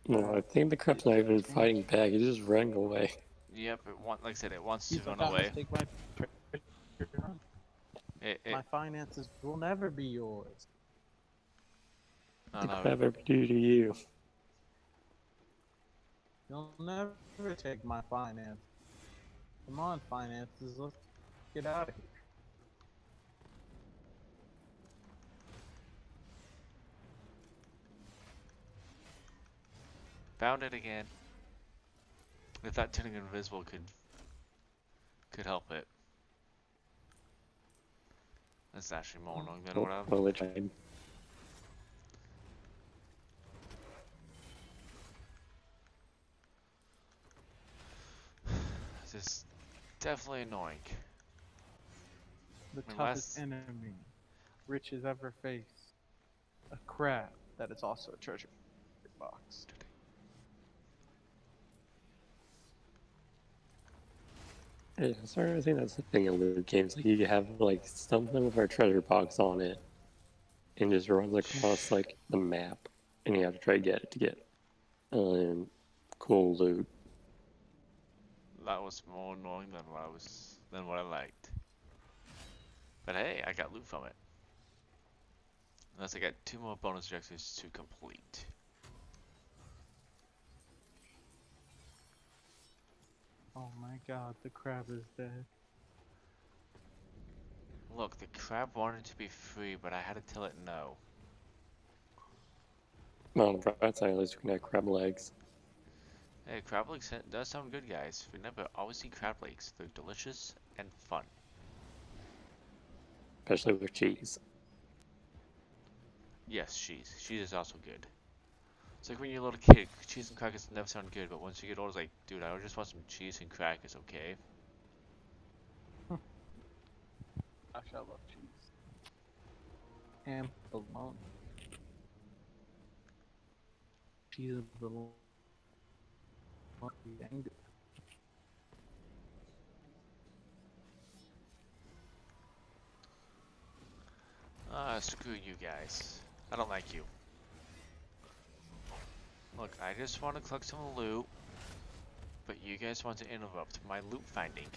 No, I think the crab's not even fighting back, he's just running away. Yep, like I said, it wants to He's run like, away. take my my finances will never be yours. I The know. crab ever do to you? You'll never take my finances. Come on, finances, let's get out of here. Found it again. If that turning invisible could help it. That's actually more annoying than what I'm. Well, it tried. This is definitely annoying. The My toughest last- enemy Rich has ever faced. A crab that is also a treasure box. Yeah, sorry, I think that's the thing in loot games. Like, you have like something with our treasure box on it, and just runs across like the map, and you have to try to get it to get cool loot. That was more annoying than what I liked. But hey, I got loot from it. Unless I got 2 more bonus objectives to complete. Oh my god, the crab is dead. Look, the crab wanted to be free, but I had to tell it no. Well, on the bright side, at least we can have crab legs. Hey, crab legs does sound good, guys. Remember, always eat crab legs. They're delicious and fun. Especially with cheese. Yes, cheese. Cheese is also good. It's like when you're a little kid, cheese and crackers never sound good, but once you get older, it's like, dude, I just want some cheese and crackers, okay? Gosh, I love cheese. And bologna. Cheese and bologna. Dang good. Ah, screw you guys. I don't like you. Look, I just want to collect some loot, but you guys want to interrupt my loot finding.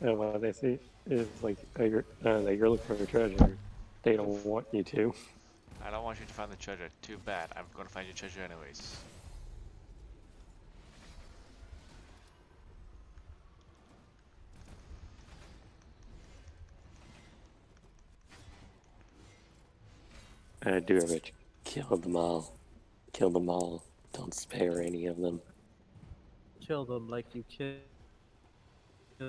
And what they say is like that you're looking for a treasure. They don't want you to. I don't want you to find the treasure. Too bad. I'm gonna find your treasure anyways. Do a bitch. Kill them all. Kill them all. Don't spare any of them. Kill them like you kill. Let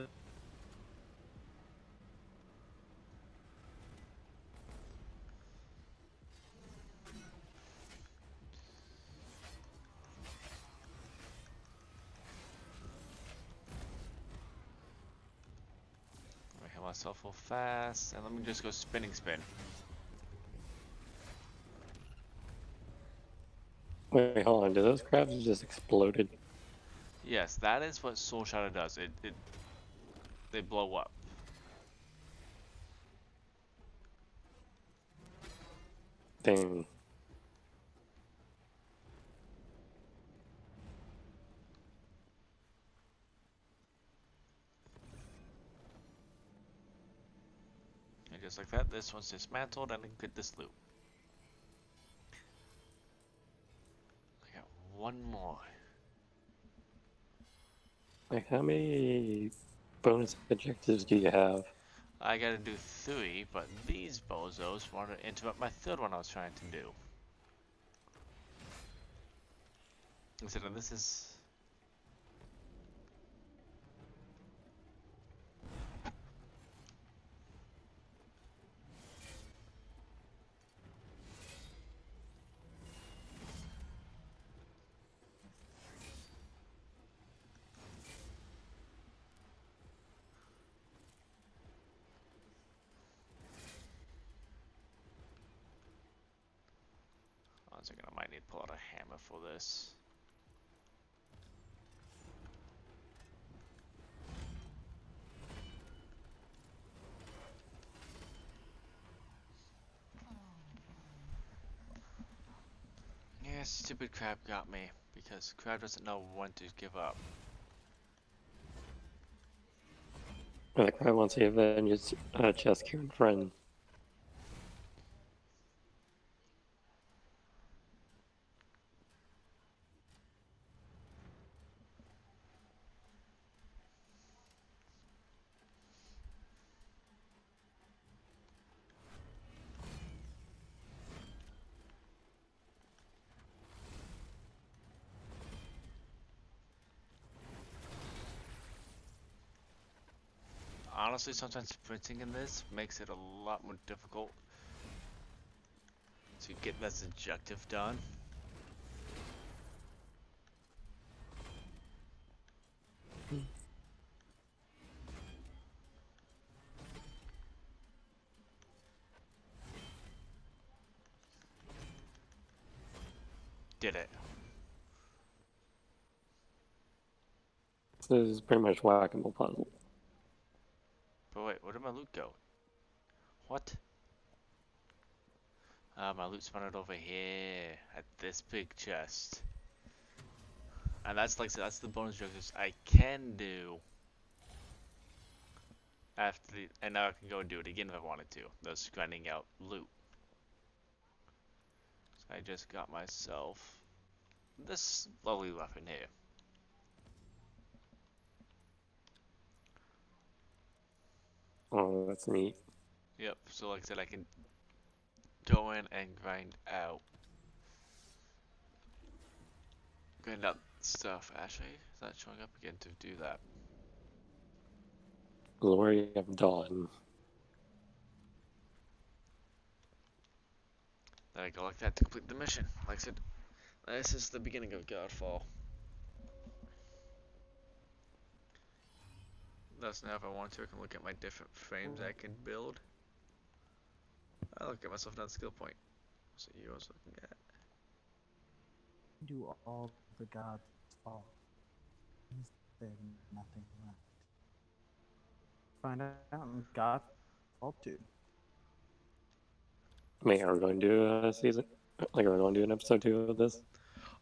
me heal myself real fast, and let me just go spinning spin. Wait, hold on. Do those crabs just exploded? Yes, that is what Soul Shadow does. They blow up. Dang. And just like that, this one's dismantled, and I can get this loot. I got one more. Like, how many bonus objectives do you have? I gotta do 3, but these bozos want to interrupt my third one I was trying to do. Instead of this is... One second, I might need to pull out a hammer for this. Yeah, stupid crab got me, because crab doesn't know when to give up. The crab wants to avenge his chest cured friend. Honestly, sometimes sprinting in this makes it a lot more difficult to get this objective done. Did it. This is pretty much whack-a-mole puzzle. But wait, where did my loot go? What? My loot spawned over here at this big chest. And that's like I said, that's the bonus objectives I can do after the, and now I can go and do it again if I wanted to. Thus grinding out loot. So I just got myself this lovely weapon here. Oh, that's neat. Yep, so like I said, I can go in and grind out stuff. Actually, is that showing up again to do that? Glory of Dawn. Then I go like that to complete the mission. Like I said, this is the beginning of Godfall. Thus now if I want to, I can look at my different frames I can build. I look at myself down skill point. So you was looking at. Do all the gods fall? Is there nothing left? Find out in Godfall 2. I mean, are we going to do a season? Like, are we going to do an episode 2 of this?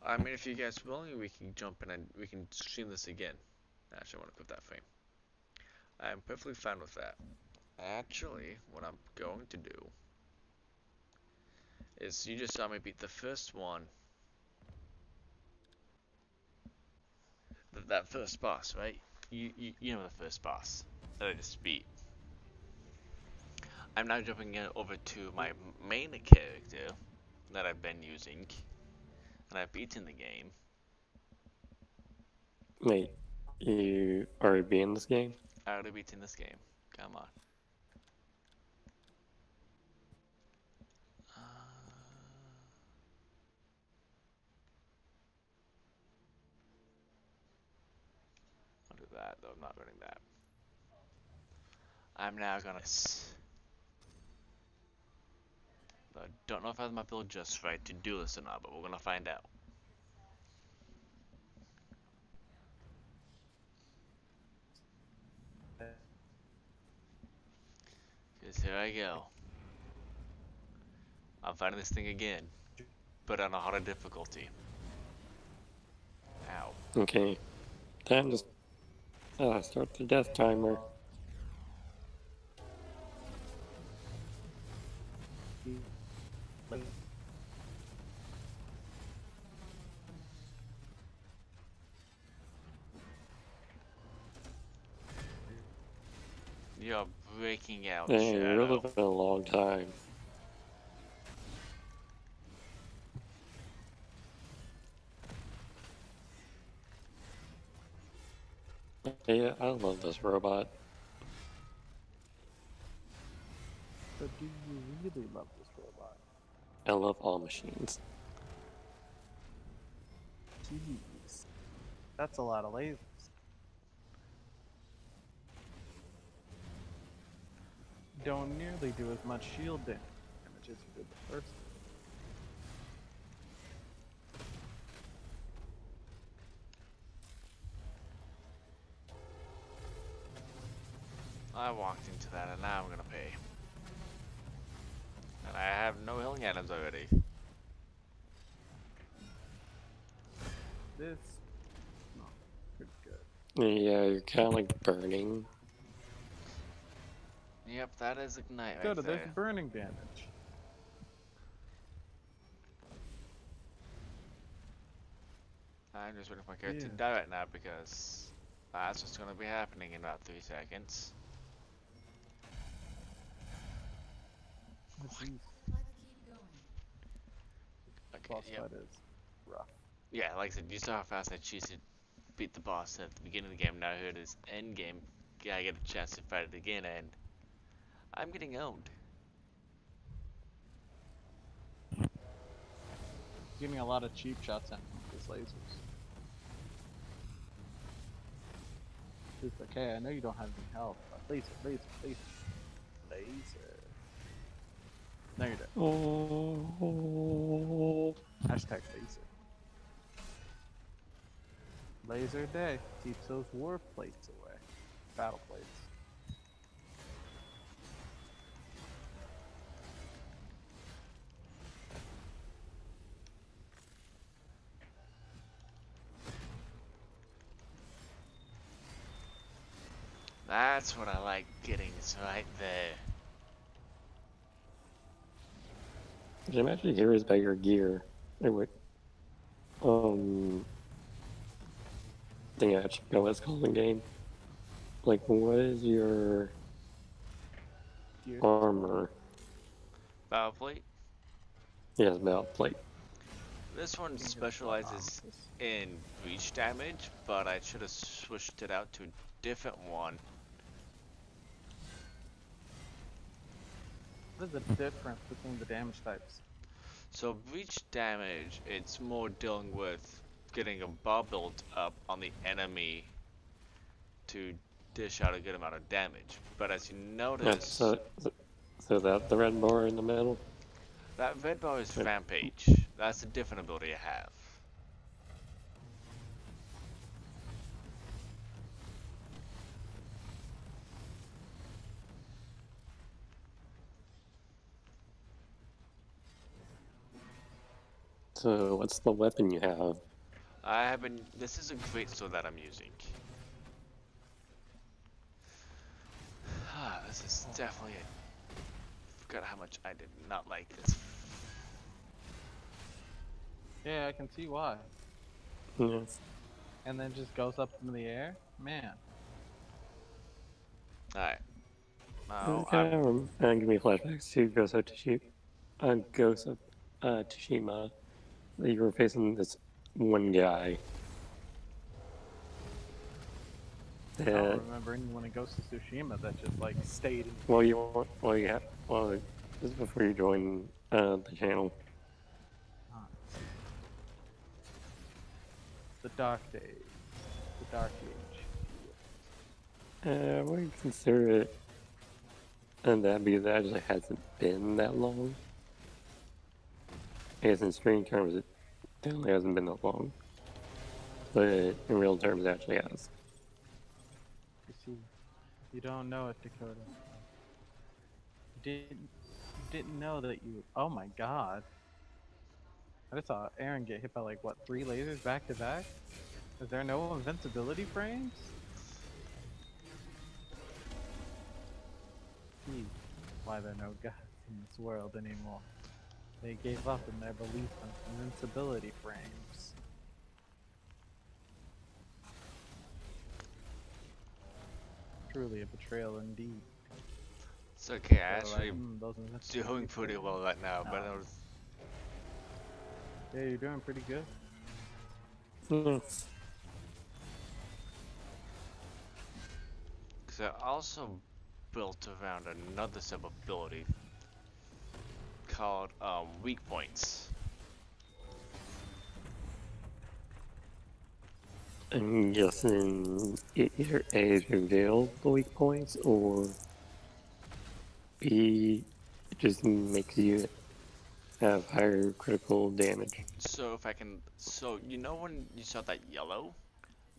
I mean, if you guys are willing, we can jump in and we can stream this again. Actually, I want to put that frame. I'm perfectly fine with that. Actually, what I'm going to do is you just saw me beat the first one. That first boss, right? You know the first boss that I just beat. I'm now jumping over to my main character that I've been using, and I've beaten the game. Wait, you already beat in this game? I already beaten this game. Come on. I'll do that, though I'm not running that. I'm now gonna. I don't know if I have my build just right to do this or not, but we're gonna find out. Cause here I go. I'm fighting this thing again, but on a harder difficulty. Ow. Okay. Time to start the death timer. You're breaking out, Hey, you're Shadow. living a long time. Yeah, I love this robot. But do you really love this robot? I love all machines. Jeez. That's a lot of lasers. Don't nearly do as much shield damage as you did the first one. I walked into that and now I'm gonna pay. And I have no healing items already. This, no, pretty good. Yeah, you're kind of like burning. Yep, that is Ignite Good, right there's there. burning damage. I'm just waiting for my character to Yeah. die right now because that's what's gonna be happening in about 3 seconds. Oh, jeez. Let's keep going. Okay, Boss yep. fight is rough. Yeah, like I said, you saw how fast I choose to beat the boss at the beginning of the game. Now here it is, end game. I get a chance to fight it again, and I'm getting owned. Getting a lot of cheap shots at these lasers. It's like, hey, I know you don't have any health, but laser, laser, laser, laser. No, you're dead. Oh. Hashtag laser. Laser day keeps those war plates away. Battle plates. That's what I like getting, it's right there. I'm actually curious about your gear. Anyway, I think I should go what's called in game. Like, what is your Gear. armor? Battle plate. Yes, belt plate. This one Can get specializes this. in breach damage, but I should have switched it out to a different one. What is the difference between the damage types? So breach damage, it's more dealing with getting a bar built up on the enemy to dish out a good amount of damage. But as you notice, So that the red bar in the middle? that red bar is Rampage. That's a different ability I have. So what's the weapon you have? This is a great sword that I'm using. this is definitely it. Forgot how much I did not like this. Yeah, I can see why. Yeah. And then just goes up in the air? Man. Alright. This Now kind I'm. of give me flashbacks to Ghost of Tsushima. That you were facing this one guy I don't that remember anyone in Ghost of Tsushima that just like stayed in the well game. you want well this is before you join the channel. Ah, the dark days. The dark age. I would consider it and that because it actually hasn't been that long. I guess in stream terms it definitely hasn't been that long. But in real terms it actually has. You see, you don't know it, Dakota. You didn't know that you. Oh my God! I just saw Aaron get hit by like what 3 lasers back to back. Is there no invincibility frames? See why there are no gods in this world anymore. They gave up in their belief on invincibility frames. Truly a betrayal indeed. It's okay, I They're actually like, those invincibility doing pretty frames." well right now, but I No. was. Yeah, you're doing pretty good. Yeah. Because I also built around another sub ability called weak points. I'm guessing either A is reveal the weak points or B it just makes you have higher critical damage. So if I can, so you know when you saw that yellow,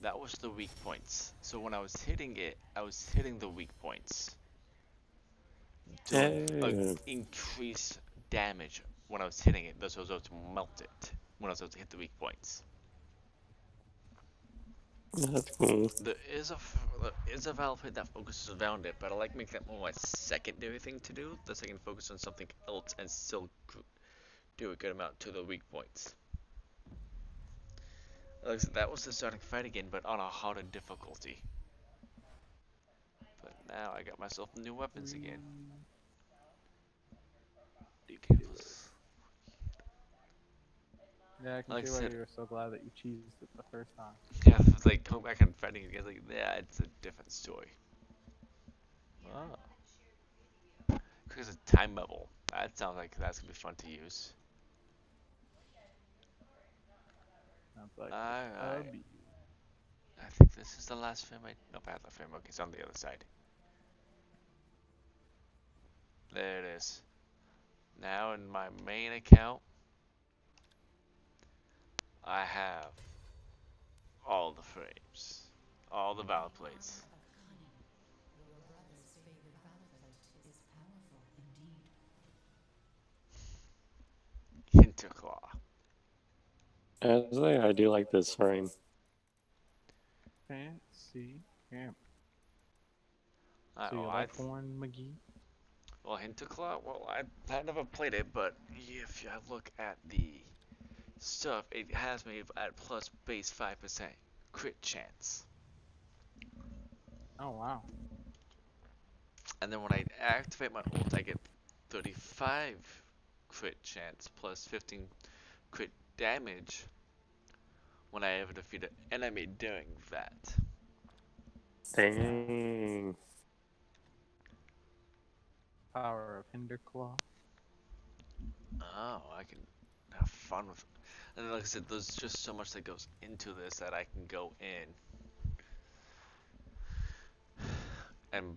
that was the weak points. So when I was hitting it, I was hitting the weak points, doing increased damage when I was hitting it. Thus I was able to melt it when I was able to hit the weak points. That's cool. There is a valve hit that focuses around it, but I like making that more my secondary thing to do. Thus I can focus on something else and still do a good amount to the weak points. Like I said, that was the starting fight again, but on a harder difficulty. But now I got myself new weapons again. Ridiculous. Yeah, I can Like I see why said, you were so glad that you cheesed it the first time. yeah, it's like going back and fighting again. Like, yeah, it's a different story. Oh, because it's time bubble. That sounds like that's gonna be fun to use. Sounds like Alright. hubby. I think this is the last frame nope, I have the frame. Okay, it's on the other side. There it is. Now in my main account, I have all the frames. All the valid plates. Your brother's favorite validate is powerful indeed. Hinterclaw. Actually, I do like this frame. Fancy camp. I, So you oh, like Horn McGee? well, Hinterclaw, well, I never played it, but if I look at the stuff, it has me at plus base 5% crit chance. Oh wow. And then when I activate my ult, I get 35 crit chance plus 15 crit damage when I ever defeat an enemy during that. Dang. Power of Hinderclaw. Oh, I can have fun with it. And like I said, there's just so much that goes into this that I can go in and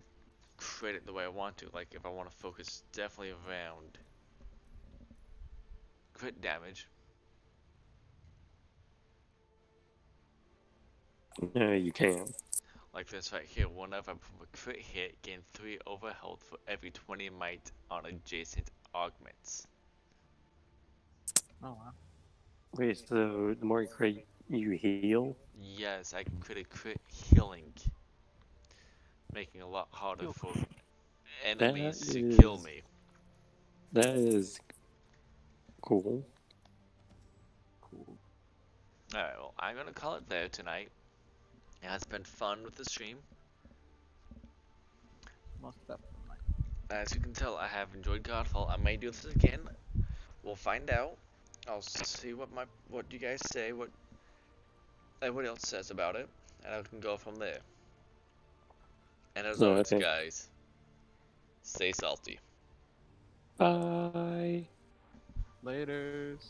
create it the way I want to. Like if I want to focus definitely around crit damage. Yeah, you can. Like this right here, whenever I perform a crit hit, gain 3 over health for every 20 might on adjacent augments. Oh wow. Wait, so the more you crit, you heal? Yes, I can crit healing, making it a lot harder Heal for enemies That to kill is- me. That is cool. Cool. Alright, well, I'm gonna call it there tonight. It has been fun with the stream. Most definitely. As you can tell, I have enjoyed Godfall. I may do this again. We'll find out. I'll see what you guys say, what everybody else says about it, and I can go from there. And as No, I always, think- guys, stay salty. Bye. Laters.